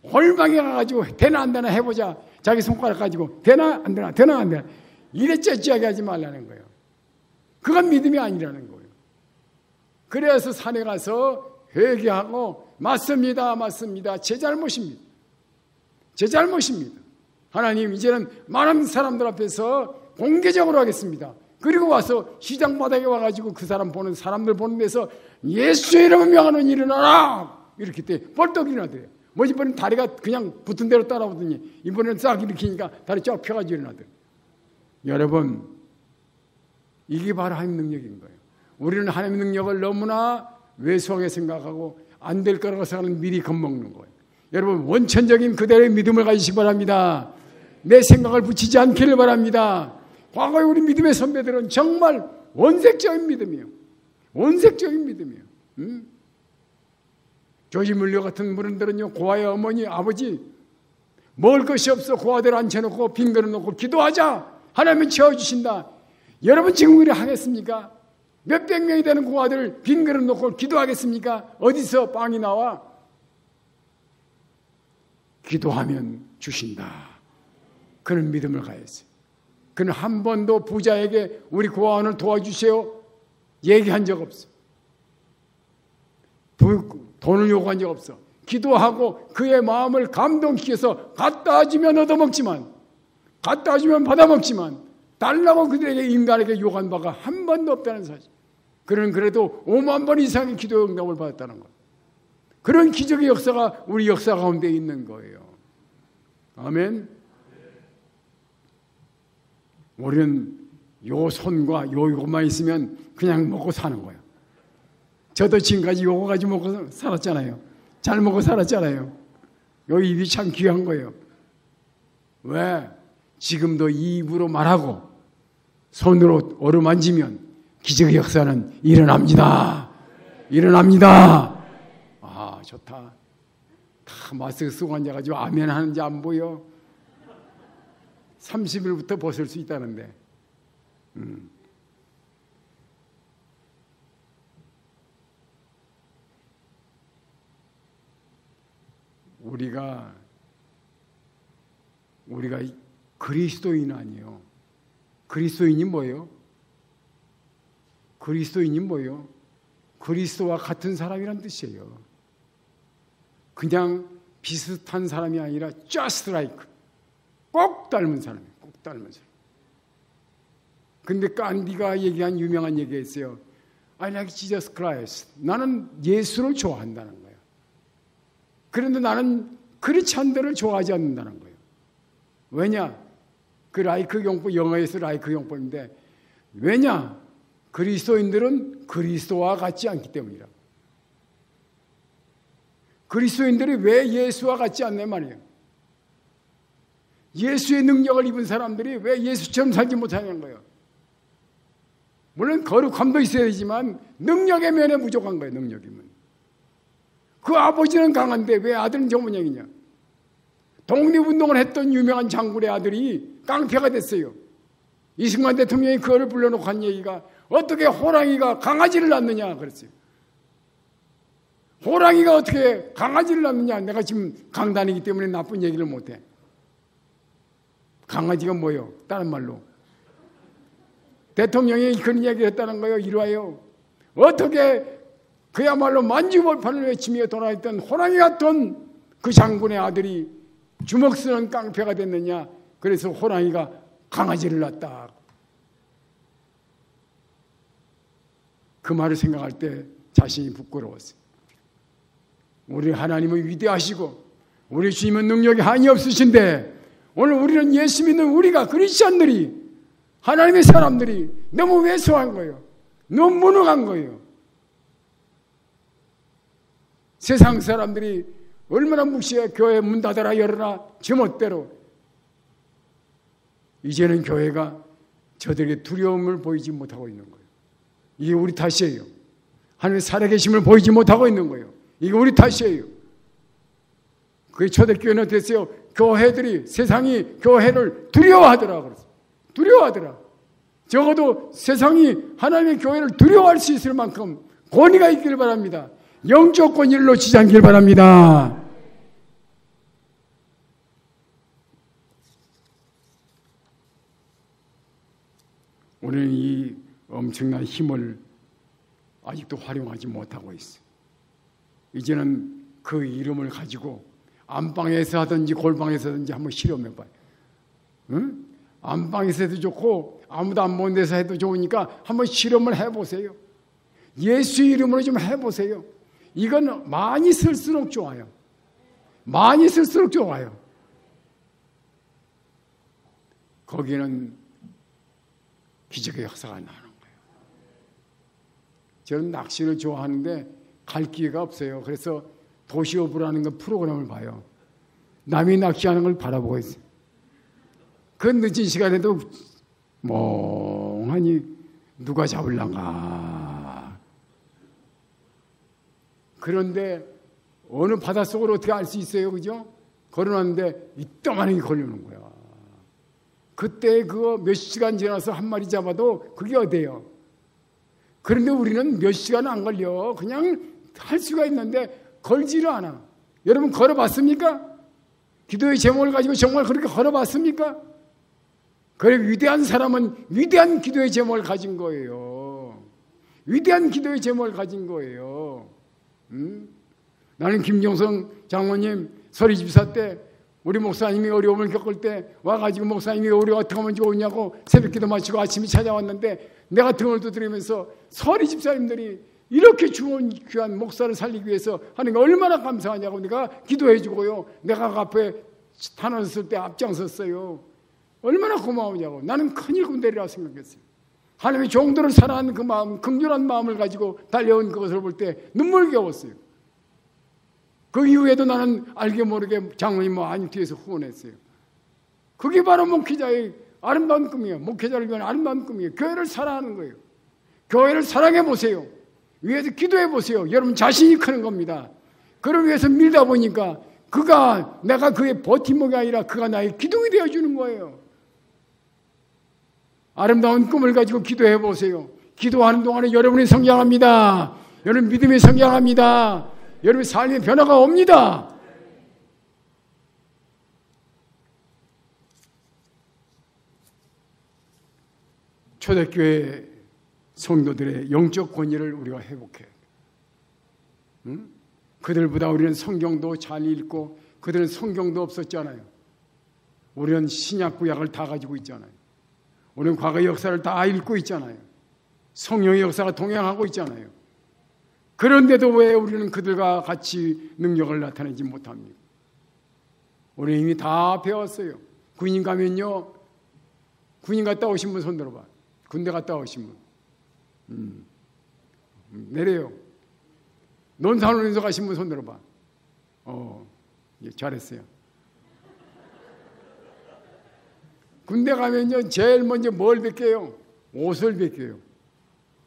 골방에 가가지고 되나 안 되나 해보자. 자기 손가락 가지고 되나 안 되나 이래 째째하게 하지 말라는 거예요. 그건 믿음이 아니라는 거예요. 그래서 산에 가서 회개하고 맞습니다. 제 잘못입니다. 하나님, 이제는 많은 사람들 앞에서 공개적으로 하겠습니다. 그리고 와서 시장 바닥에 와가지고 그 사람 보는, 사람들 보는 데서 예수의 이름을 명하는 일어나라! 이렇게 때 벌떡 일어나더래요. 뭐 이번엔 다리가 그냥 붙은 대로 따라오더니 이번에는 싹 일으키니까 다리 쫙 펴가지고 일어나더래요. 여러분, 이게 바로 하나님의 능력인 거예요. 우리는 하나님의 능력을 너무나 왜소하게 생각하고 안 될 거라고 생각하는 미리 겁먹는 거예요. 여러분, 원천적인 그대로의 믿음을 가지시기 바랍니다. 내 생각을 붙이지 않기를 바랍니다. 과거에 우리 믿음의 선배들은 정말 원색적인 믿음이에요. 조지 물려 같은 분들은요, 고아의 어머니, 아버지 먹을 것이 없어 고아들 앉혀놓고 빈 그릇 놓고 기도하자, 하나님은 채워주신다. 여러분 지금 그래 하겠습니까? 몇백 명이 되는 고아들 빈 그릇 놓고 기도하겠습니까? 어디서 빵이 나와? 기도하면 주신다. 그런 믿음을 가야지. 그는 한 번도 부자에게 우리 고아원을 도와주세요 얘기한 적 없어. 돈을 요구한 적 없어. 기도하고 그의 마음을 감동시켜서 갖다 주면 얻어먹지만, 갖다 주면 받아먹지만, 달라고 그들에게 인간에게 요구한 바가 한 번도 없다는 사실. 그는 그래도 5만 번 이상의 기도 응답을 받았다는 것. 그런 기적의 역사가 우리 역사 가운데 있는 거예요. 아멘. 우리는 요 손과 요것만 있으면 그냥 먹고 사는 거예요. 저도 지금까지 요거 가지고 먹고 살았잖아요. 잘 먹고 살았잖아요. 요 입이 참 귀한 거예요. 왜? 지금도 이 입으로 말하고 손으로 어루만지면 기적의 역사는 일어납니다. 아, 좋다. 다 마스크 쓰고 앉아가지고 아멘 하는지 안 보여. 30일부터 벗을 수 있다는데 우리가 그리스도인 아니에요. 그리스도인이 뭐예요? 그리스도인이 뭐예요? 그리스도와 같은 사람이란 뜻이에요. 그냥 비슷한 사람이 아니라 just like, 꼭 닮은 사람이에요. 꼭 닮은 사람. 근데 간디가 얘기한 유명한 얘기가 있어요. I like Jesus Christ. 나는 예수를 좋아한다는 거예요. 그런데 나는 크리스찬들을 좋아하지 않는다는 거예요. 왜냐? 그 라이크 용법, 영어에서 라이크 용법인데, 왜냐? 그리스도인들은 그리스도와 같지 않기 때문이라. 그리스도인들이 왜 예수와 같지 않냐 말이에요. 예수의 능력을 입은 사람들이 왜 예수처럼 살지 못하냐는 거예요. 물론 거룩함도 있어야 되지만 능력의 면에 부족한 거예요. 능력이면. 그 아버지는 강한데 왜 아들은 저 모양이냐. 독립운동을 했던 유명한 장군의 아들이 깡패가 됐어요. 이승만 대통령이 그거를 불러놓고 한 얘기가 어떻게 호랑이가 강아지를 낳느냐 그랬어요. 호랑이가 어떻게 강아지를 낳느냐. 내가 지금 강단이기 때문에 나쁜 얘기를 못해. 강아지가 뭐요? 다른 말로. 대통령이 그런 얘기를 했다는 거예요. 이루어요. 어떻게 그야말로 만주벌판을 외치며 돌아다녔던 호랑이 같던 그 장군의 아들이 주먹 쓰는 깡패가 됐느냐. 그래서 호랑이가 강아지를 낳았다. 그 말을 생각할 때 자신이 부끄러웠어요. 우리 하나님은 위대하시고 우리 주님은 능력이 한이 없으신데 오늘 우리는 예수 믿는 우리가 그리스찬들이 하나님의 사람들이 너무 왜소한 거예요. 너무 무능한 거예요. 세상 사람들이 얼마나 무시해. 교회 문 닫아라 열어라 제멋대로. 이제는 교회가 저들에게 두려움을 보이지 못하고 있는 거예요. 이게 우리 탓이에요. 하나님의 살아계심을 보이지 못하고 있는 거예요. 이게 우리 탓이에요. 그게 초대교회는 어땠어요? 교회들이, 세상이 교회를 두려워하더라. 그랬어요. 두려워하더라. 적어도 세상이 하나님의 교회를 두려워할 수 있을 만큼 권위가 있기를 바랍니다. 영적 권위를 놓치지 않기를 바랍니다. 우리는 이 엄청난 힘을 아직도 활용하지 못하고 있어요. 이제는 그 이름을 가지고 안방에서 하든지 골방에서 하든지 한번 실험해봐요. 응? 안방에서 해도 좋고 아무도 안 보는 데서 해도 좋으니까 한번 실험을 해보세요. 예수 이름으로 좀 해보세요. 이건 많이 쓸수록 좋아요. 많이 쓸수록 좋아요. 거기는 기적의 역사가 나는 거예요. 저는 낚시를 좋아하는데 갈 기회가 없어요. 그래서 도시오브라는 거 프로그램을 봐요. 남이 낚시하는 걸 바라보고 있어요. 그 늦은 시간에도 멍하니 누가 잡을란가. 그런데 어느 바닷속으로 어떻게 알 수 있어요? 그죠? 걸어놨는데 이따만하게 걸리는 거야. 그때 그거 몇 시간 지나서 한 마리 잡아도 그게 어때요? 그런데 우리는 몇 시간 안 걸려. 그냥 할 수가 있는데 걸지를 않아. 여러분 걸어봤습니까? 기도의 제목을 가지고 정말 그렇게 걸어봤습니까? 그래 위대한 사람은 위대한 기도의 제목을 가진 거예요. 위대한 기도의 제목을 가진 거예요. 나는 김종성 장로님 서리집사 때 우리 목사님이 어려움을 겪을 때 와가지고 목사님이 우리 어떻게 하면 좋으냐고 새벽기도 마치고 아침에 찾아왔는데 내가 등을 두드리면서 서리집사님들이 이렇게 좋은 귀한 목사를 살리기 위해서 하는 게 얼마나 감사하냐고 내가 기도해주고요. 내가 그 앞에 탄원했을 때 앞장섰어요. 얼마나 고마우냐고. 나는 큰일 군대리라고 생각했어요. 하나님의 종들을 사랑하는 그 마음, 긍휼한 마음을 가지고 달려온 그것을 볼 때 눈물겨웠어요. 그 이후에도 나는 알게 모르게 장로님 많이 뒤에서 후원했어요. 그게 바로 목회자의 아름다운 꿈이에요. 목회자를 위한 아름다운 꿈이에요. 교회를 사랑하는 거예요. 교회를 사랑해 보세요. 위에서 기도해 보세요. 여러분 자신이 크는 겁니다. 그를 위해서 밀다 보니까 내가 그의 버팀목이 아니라 그가 나의 기둥이 되어주는 거예요. 아름다운 꿈을 가지고 기도해 보세요. 기도하는 동안에 여러분이 성장합니다. 여러분 믿음이 성장합니다. 여러분 삶의 변화가 옵니다. 초대교회 성도들의 영적 권위를 우리가 회복해야 돼. 그들보다 우리는 성경도 잘 읽고 그들은 성경도 없었잖아요. 우리는 신약 구약을 다 가지고 있잖아요. 우리는 과거 역사를 다 읽고 있잖아요. 성령의 역사가 동행하고 있잖아요. 그런데도 왜 우리는 그들과 같이 능력을 나타내지 못합니까? 우리는 이미 다 배웠어요. 군인 가면요, 군인 갔다 오신 분 손 들어봐. 군대 갔다 오신 분. 내려요. 논산원에서 가신 분 손 들어봐. 잘했어요. 군대 가면요, 제일 먼저 뭘 벗겨요? 옷을 벗겨요.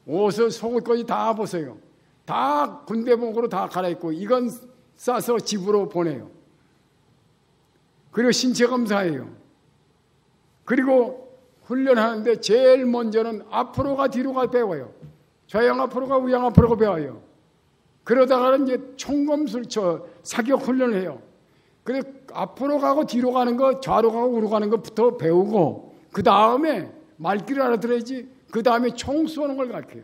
옷을 속옷까지 다 벗어요. 다 군대복으로 다 갈아입고 이건 싸서 집으로 보내요. 그리고 신체 검사해요. 그리고 훈련하는데 제일 먼저는 앞으로가 뒤로가 배워요. 좌양 앞으로가 우양 앞으로가 배워요. 그러다가는 이제 총검술 사격 훈련을 해요. 그래서 앞으로 가고 뒤로 가는 거, 좌로 가고 우로 가는 것부터 배우고 그 다음에 말귀를 알아들어야지. 그 다음에 총 쏘는 걸 가르쳐요.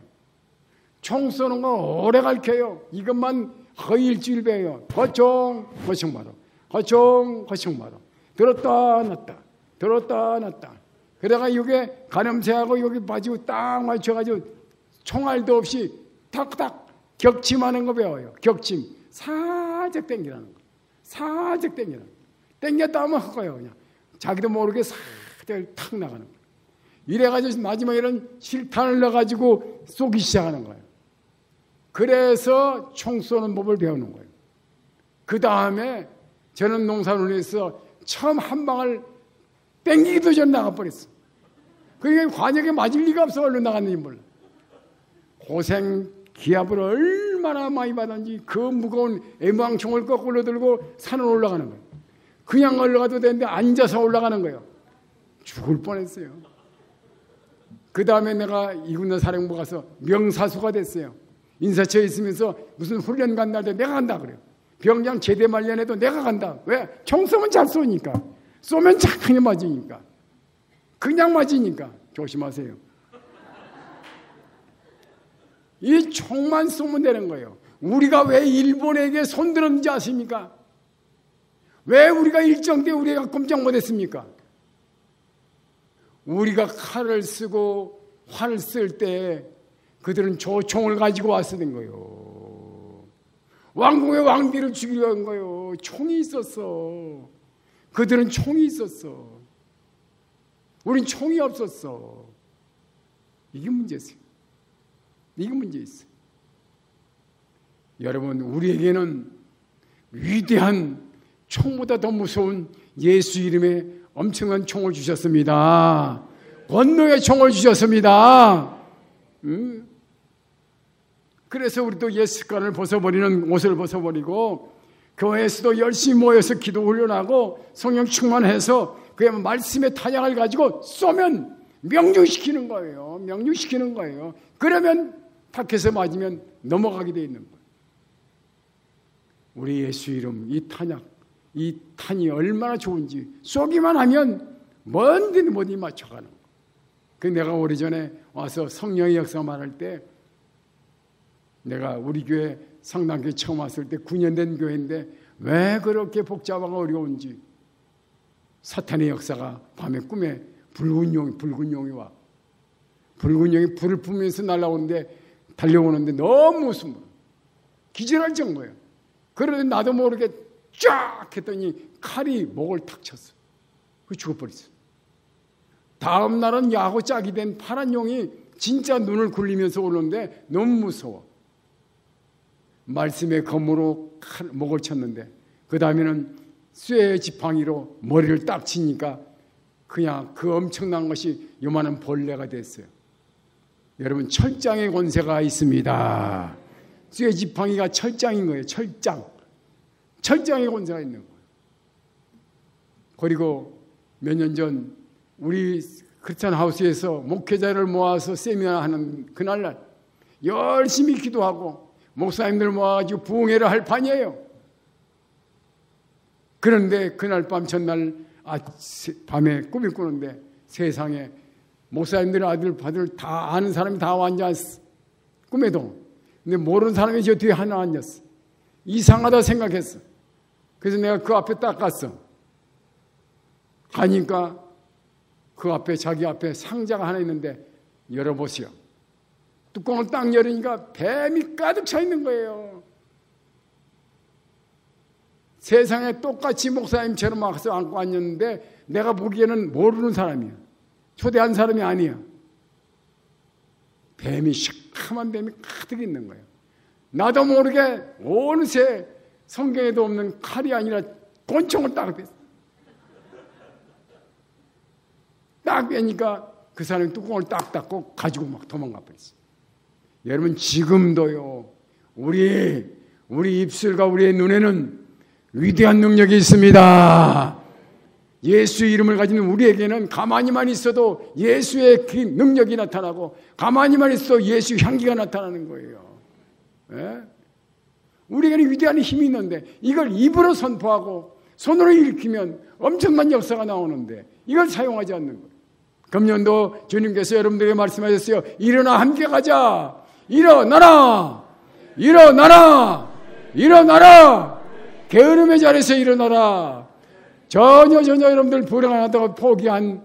총 쏘는 걸 오래 가르쳐요. 이것만 거의 일주일 배워요. 거총 거총마로, 거총 거총마로, 들었다 놨다, 들었다 놨다. 그러다가 이게 가늠쇠하고 여기 빠지고 딱 맞춰가지고 총알도 없이 탁탁 격침하는 거 배워요. 격침. 살짝 당기라는 거. 살짝 당기라는 거. 당겼다 하면 헛거요. 그냥. 자기도 모르게 살짝 탁 나가는 거. 이래가지고 마지막에는 실탄을 넣어가지고 쏘기 시작하는 거예요. 그래서 총 쏘는 법을 배우는 거예요. 그 다음에 저는 농산훈련에서 처음 한 방을 땡기기도 전에 나가버렸어. 그러니까 관역에 맞을 리가 없어. 얼른 나갔는지 몰라. 고생 기압을 얼마나 많이 받았는지 그 무거운 애무항총을 거꾸로 들고 산을 올라가는 거예요. 그냥 올라가도 되는데 앉아서 올라가는 거예요. 죽을 뻔했어요. 그 다음에 내가 이군대 사령부 가서 명사수가 됐어요. 인사처에 있으면서 무슨 훈련 간다 할 때 내가 간다 그래요. 병장 제대 말년에도 내가 간다. 왜? 총 쏘면 잘 쏘니까. 쏘면 착하게 맞으니까. 그냥 맞으니까. 조심하세요. 이 총만 쏘면 되는 거예요. 우리가 왜 일본에게 손들었는지 아십니까? 왜 우리가 일정 때 우리가 꼼짝 못했습니까? 우리가 칼을 쓰고 활을 쓸 때 그들은 조총을 가지고 왔었던 거예요. 왕궁의 왕비를 죽이려 한 거예요. 총이 있었어. 그들은 총이 있었어. 우린 총이 없었어. 이게 문제였어요. 이게 문제 있어요. 여러분, 우리에게는 위대한 총보다 더 무서운 예수 이름의 엄청난 총을 주셨습니다. 권능의 총을 주셨습니다. 그래서 우리도 옛 습관을 벗어버리는 옷을 벗어버리고 교회에서도 열심히 모여서 기도 훈련하고 성령 충만해서 그의 말씀의 탄약을 가지고 쏘면 명중시키는 거예요. 명중시키는 거예요. 그러면 타켓에 맞으면 넘어가게 돼 있는 거예요. 우리 예수 이름, 이 탄약, 이 탄이 얼마나 좋은지 쏘기만 하면 먼데는 어디 맞춰가는 거예요. 그 내가 오래전에 와서 성령의 역사 말할 때 내가 우리 교회 상당교회 처음 왔을 때 9년 된 교회인데 왜 그렇게 복잡하고 어려운지 사탄의 역사가 밤에 꿈에 붉은 용이 와. 붉은 용이 불을 뿜으면서 날아오는데 달려오는데 너무 무서워. 기절할 정도예요. 그러는데 나도 모르게 쫙 했더니 칼이 목을 탁 쳤어. 그 죽어버렸어. 다음 날은 야구 짝이 된 파란 용이 진짜 눈을 굴리면서 오는데 너무 무서워. 말씀의 검으로 목을 쳤는데 그 다음에는 쇠 지팡이로 머리를 딱 치니까 그냥 그 엄청난 것이 요만한 벌레가 됐어요. 여러분, 철장의 권세가 있습니다. 쇠 지팡이가 철장인 거예요. 철장의 권세가 있는 거예요. 그리고 몇 년 전 우리 크리스찬 하우스에서 목회자를 모아서 세미나 하는 그날날 열심히 기도하고 목사님들 모아가지고 부흥회를 할 판이에요. 그런데 그날 밤 전날 밤에 꿈을 꾸는데 세상에 목사님들 아들 다 아는 사람이 다 앉았어. 꿈에도. 근데 모르는 사람이 저 뒤에 하나 앉았어. 이상하다 생각했어. 그래서 내가 그 앞에 딱 갔어. 가니까 그 앞에 자기 앞에 상자가 하나 있는데 열어보시오. 뚜껑을 딱 열으니까 뱀이 가득 차 있는 거예요. 세상에 똑같이 목사님처럼 와서 안고 앉았는데 내가 보기에는 모르는 사람이야. 초대한 사람이 아니야. 뱀이 시커먼 뱀이 가득 있는 거예요. 나도 모르게 어느새 성경에도 없는 칼이 아니라 권총을 딱 뺐어. 딱 빼니까 그 사람이 뚜껑을 딱 닫고 가지고 막 도망가 버렸어. 여러분 지금도요 우리 입술과 우리의 눈에는 위대한 능력이 있습니다. 예수 이름을 가진 우리에게는 가만히만 있어도 예수의 그 능력이 나타나고 가만히만 있어도 예수 향기가 나타나는 거예요. 예? 우리에게는 위대한 힘이 있는데 이걸 입으로 선포하고 손으로 일으키면 엄청난 역사가 나오는데 이걸 사용하지 않는 거예요. 금년도 주님께서 여러분들에게 말씀하셨어요. 일어나 함께 가자. 일어나라. 일어나라. 일어나라. 게으름의 자리에서 일어나라. 전혀 여러분들 불행하다고 포기한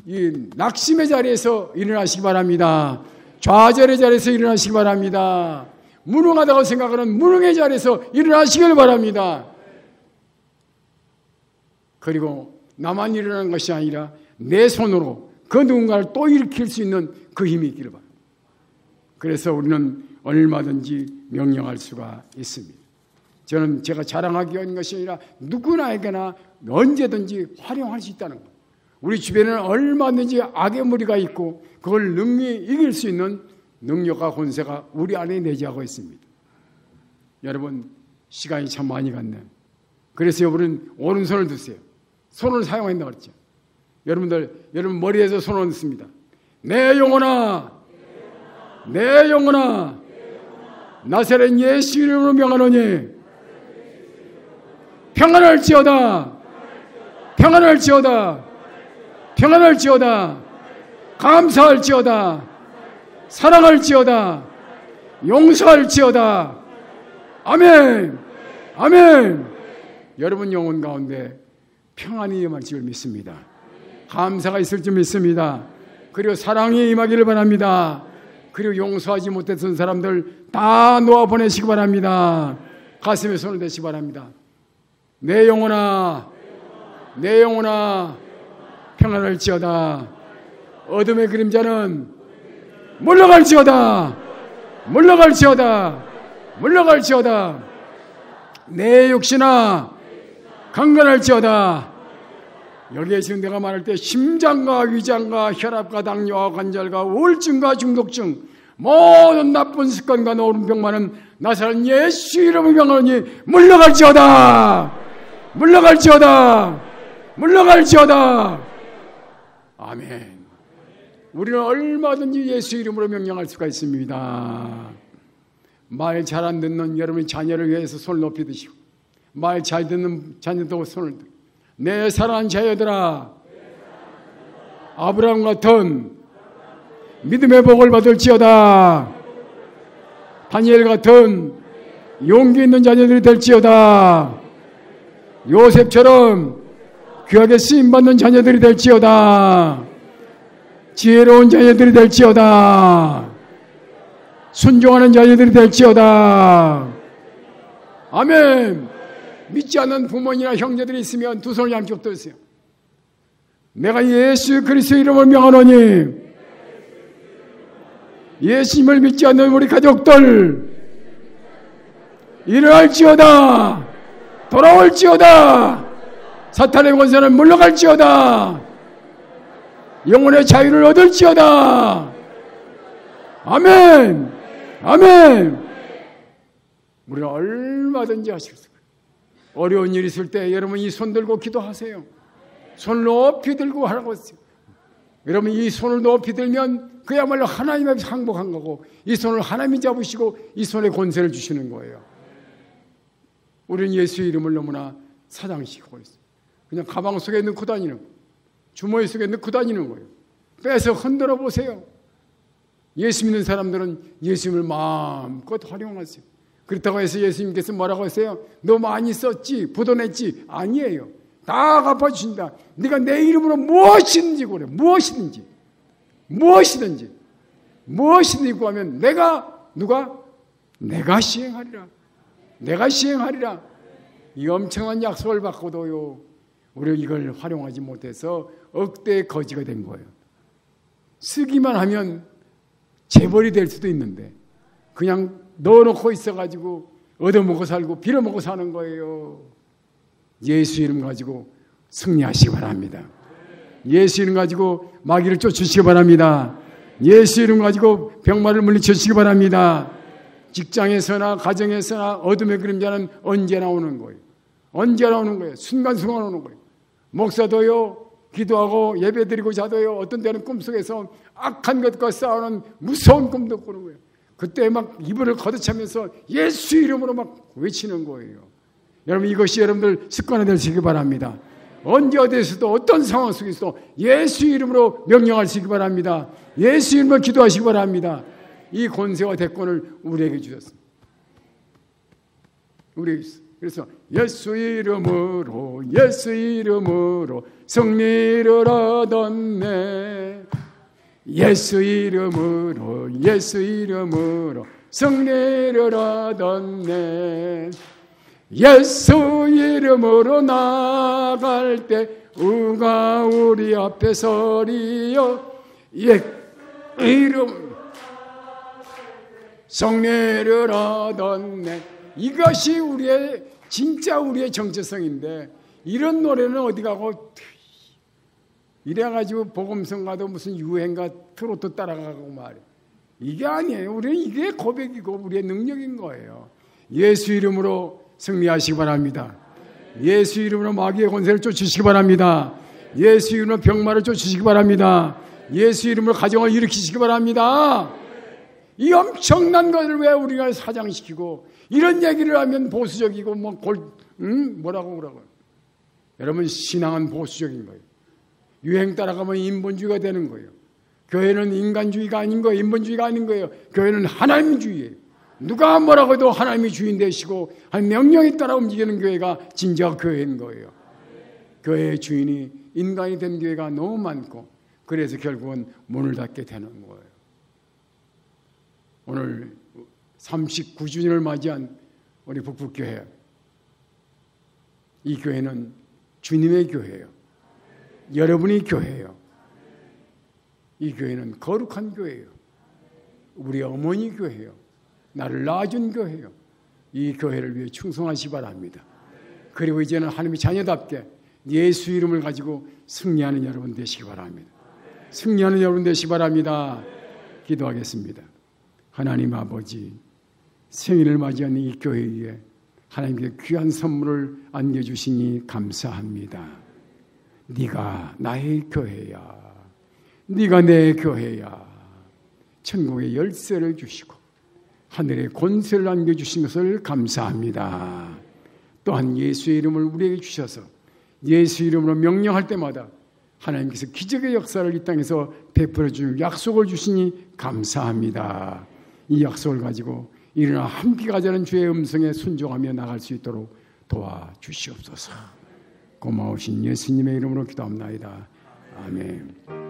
이 낙심의 자리에서 일어나시기 바랍니다. 좌절의 자리에서 일어나시기 바랍니다. 무능하다고 생각하는 무능의 자리에서 일어나시길 바랍니다. 그리고 나만 일어나는 것이 아니라 내 손으로 그 누군가를 또 일으킬 수 있는 그 힘이 있기를 바랍니다. 그래서 우리는 얼마든지 명령할 수가 있습니다. 저는 제가 자랑하기 위한 것이 아니라 누구나에게나 언제든지 활용할 수 있다는 것. 우리 주변에는 얼마든지 악의 무리가 있고 그걸 능히 이길 수 있는 능력과 권세가 우리 안에 내재하고 있습니다. 여러분 시간이 참 많이 갔네요. 그래서 여러분 오른손을 드세요. 손을 사용한다고 그랬죠. 여러분 머리에서 손을 얹습니다. 내 영혼아, 내 영혼아, 나사렛 예수 이름으로 명하노니 평안할지어다, 평안할지어다, 평안할지어다, 감사할지어다, 사랑할지어다, 용서할지어다. 아멘, 아멘. 여러분 영혼 가운데 평안이 임할 줄 믿습니다. 감사가 있을 줄 믿습니다. 그리고 사랑이 임하기를 바랍니다. 그리고 용서하지 못했던 사람들 다 놓아보내시기 바랍니다. 가슴에 손을 대시기 바랍니다. 내 영혼아, 내 영혼아, 평안할지어다. 어둠의 그림자는 물러갈지어다, 물러갈지어다, 물러갈지어다. 내 육신아, 강건할지어다. 여기에 지금 내가 말할 때 심장과 위장과 혈압과 당뇨와 관절과 우울증과 중독증 모든 나쁜 습관과 노름병만은 나사렛 예수 이름을 명하노니 물러갈지어다, 물러갈지어다, 물러갈지어다. 아멘. 우리는 얼마든지 예수 이름으로 명령할 수가 있습니다. 말 잘 안 듣는 여러분의 자녀를 위해서 손을 높이 드시고 말 잘 듣는 자녀도 손을 들고 내 사랑하는 자녀들아, 아브라함 같은 믿음의 복을 받을지어다. 다니엘 같은 용기 있는 자녀들이 될지어다. 요셉처럼 귀하게 쓰임받는 자녀들이 될지어다. 지혜로운 자녀들이 될지어다. 순종하는 자녀들이 될지어다. 아멘. 믿지 않는 부모님이나 형제들이 있으면 두 손을 양쪽 들으세요. 내가 예수 그리스도 이름을 명하노니 예수님을 믿지 않는 우리 가족들 일어날지어다, 돌아올지어다, 사탄의 권세는 물러갈지어다, 영혼의 자유를 얻을지어다. 아멘, 아멘. 우리는 얼마든지 하실 수 있어요. 어려운 일 있을 때 여러분 이 손 들고 기도하세요. 손을 높이 들고 하라고 했어요. 여러분, 이 손을 높이 들면 그야말로 하나님 앞에서 항복한 거고, 이 손을 하나님이 잡으시고 이 손에 권세를 주시는 거예요. 우리는 예수의 이름을 너무나 사장시키고 있어요. 그냥 가방 속에 넣고 다니는 거예요. 주머니 속에 넣고 다니는 거예요. 빼서 흔들어 보세요. 예수 믿는 사람들은 예수님을 마음껏 활용하세요. 그렇다고 해서 예수님께서 뭐라고 하세요? 너 많이 썼지? 부도냈지? 아니에요. 다 갚아주신다. 네가 내 이름으로 무엇이든지 그래. 무엇이든지 구하면 내가 시행하리라. 내가 시행하리라. 이 엄청난 약속을 받고도요, 우리가 이걸 활용하지 못해서 억대의 거지가 된 거예요. 쓰기만 하면 재벌이 될 수도 있는데 그냥 넣어놓고 있어가지고 얻어먹고 살고 빌어먹고 사는 거예요. 예수 이름 가지고 승리하시기 바랍니다. 예수 이름 가지고 마귀를 쫓으시기 바랍니다. 예수 이름 가지고 병마를 물리치시기 바랍니다. 직장에서나 가정에서나 어둠의 그림자는 언제나 오는 거예요. 언제나 오는 거예요. 순간순간 오는 거예요. 목사도요, 기도하고 예배드리고 자도요, 어떤 때는 꿈속에서 악한 것과 싸우는 무서운 꿈도 꾸는 거예요. 그때 막 이불을 걷어차면서 예수 이름으로 막 외치는 거예요. 여러분, 이것이 여러분들 습관이 되시기 바랍니다. 언제 어디에서도 어떤 상황 속에서도 예수 이름으로 명령하시기 바랍니다. 예수 이름으로 기도하시기 바랍니다. 이 권세와 대권을 우리에게 주셨습니다. 그래서 예수 이름으로 승리를 얻었네. 예수 이름으로 승리를 얻었네. 예수 이름으로 나갈 때 우가 우리 앞에 서리요. 이름 승리를 얻었네. 이것이 진짜 우리의 정체성인데, 이런 노래는 어디 가고 이래가지고 복음성 가도 무슨 유행가 트로트 따라가고 말이에요. 이게 아니에요. 우리는 이게 고백이고 우리의 능력인 거예요. 예수 이름으로 승리하시기 바랍니다. 예수 이름으로 마귀의 권세를 쫓으시기 바랍니다. 예수 이름으로 병마를 쫓으시기 바랍니다. 예수 이름으로 가정을 일으키시기 바랍니다. 이 엄청난 것을 왜 우리가 사장시키고 이런 얘기를 하면 보수적이고 뭐라고 그러고. 여러분, 신앙은 보수적인 거예요. 유행 따라가면 인본주의가 되는 거예요. 교회는 인간주의가 아닌 거예요. 인본주의가 아닌 거예요. 교회는 하나님주의예요. 누가 뭐라고 해도 하나님이 주인 되시고 한 명령에 따라 움직이는 교회가 진짜 교회인 거예요. 교회의 주인이 인간이 된 교회가 너무 많고, 그래서 결국은 문을 닫게 되는 거예요. 오늘 39주년을 맞이한 우리 북북교회, 이 교회는 주님의 교회예요. 여러분이 교회예요. 이 교회는 거룩한 교회예요. 우리 어머니 교회예요. 나를 낳아준 교회예요. 이 교회를 위해 충성하시기 바랍니다. 그리고 이제는 하나님의 자녀답게 예수 이름을 가지고 승리하는 여러분 되시기 바랍니다. 승리하는 여러분 되시기 바랍니다. 기도하겠습니다. 하나님 아버지, 생일을 맞이한 이 교회에 하나님께 귀한 선물을 안겨주시니 감사합니다. 네가 나의 교회야. 네가 내 교회야. 천국의 열쇠를 주시고 하늘의 권세를 안겨주신 것을 감사합니다. 또한 예수의 이름을 우리에게 주셔서 예수 이름으로 명령할 때마다 하나님께서 기적의 역사를 이 땅에서 베풀어 줄 약속을 주시니 감사합니다. 이 약속을 가지고 일어나 함께 가자는 주의 음성에 순종하며 나갈 수 있도록 도와주시옵소서. 고마우신 예수님의 이름으로 기도합나이다. 아멘.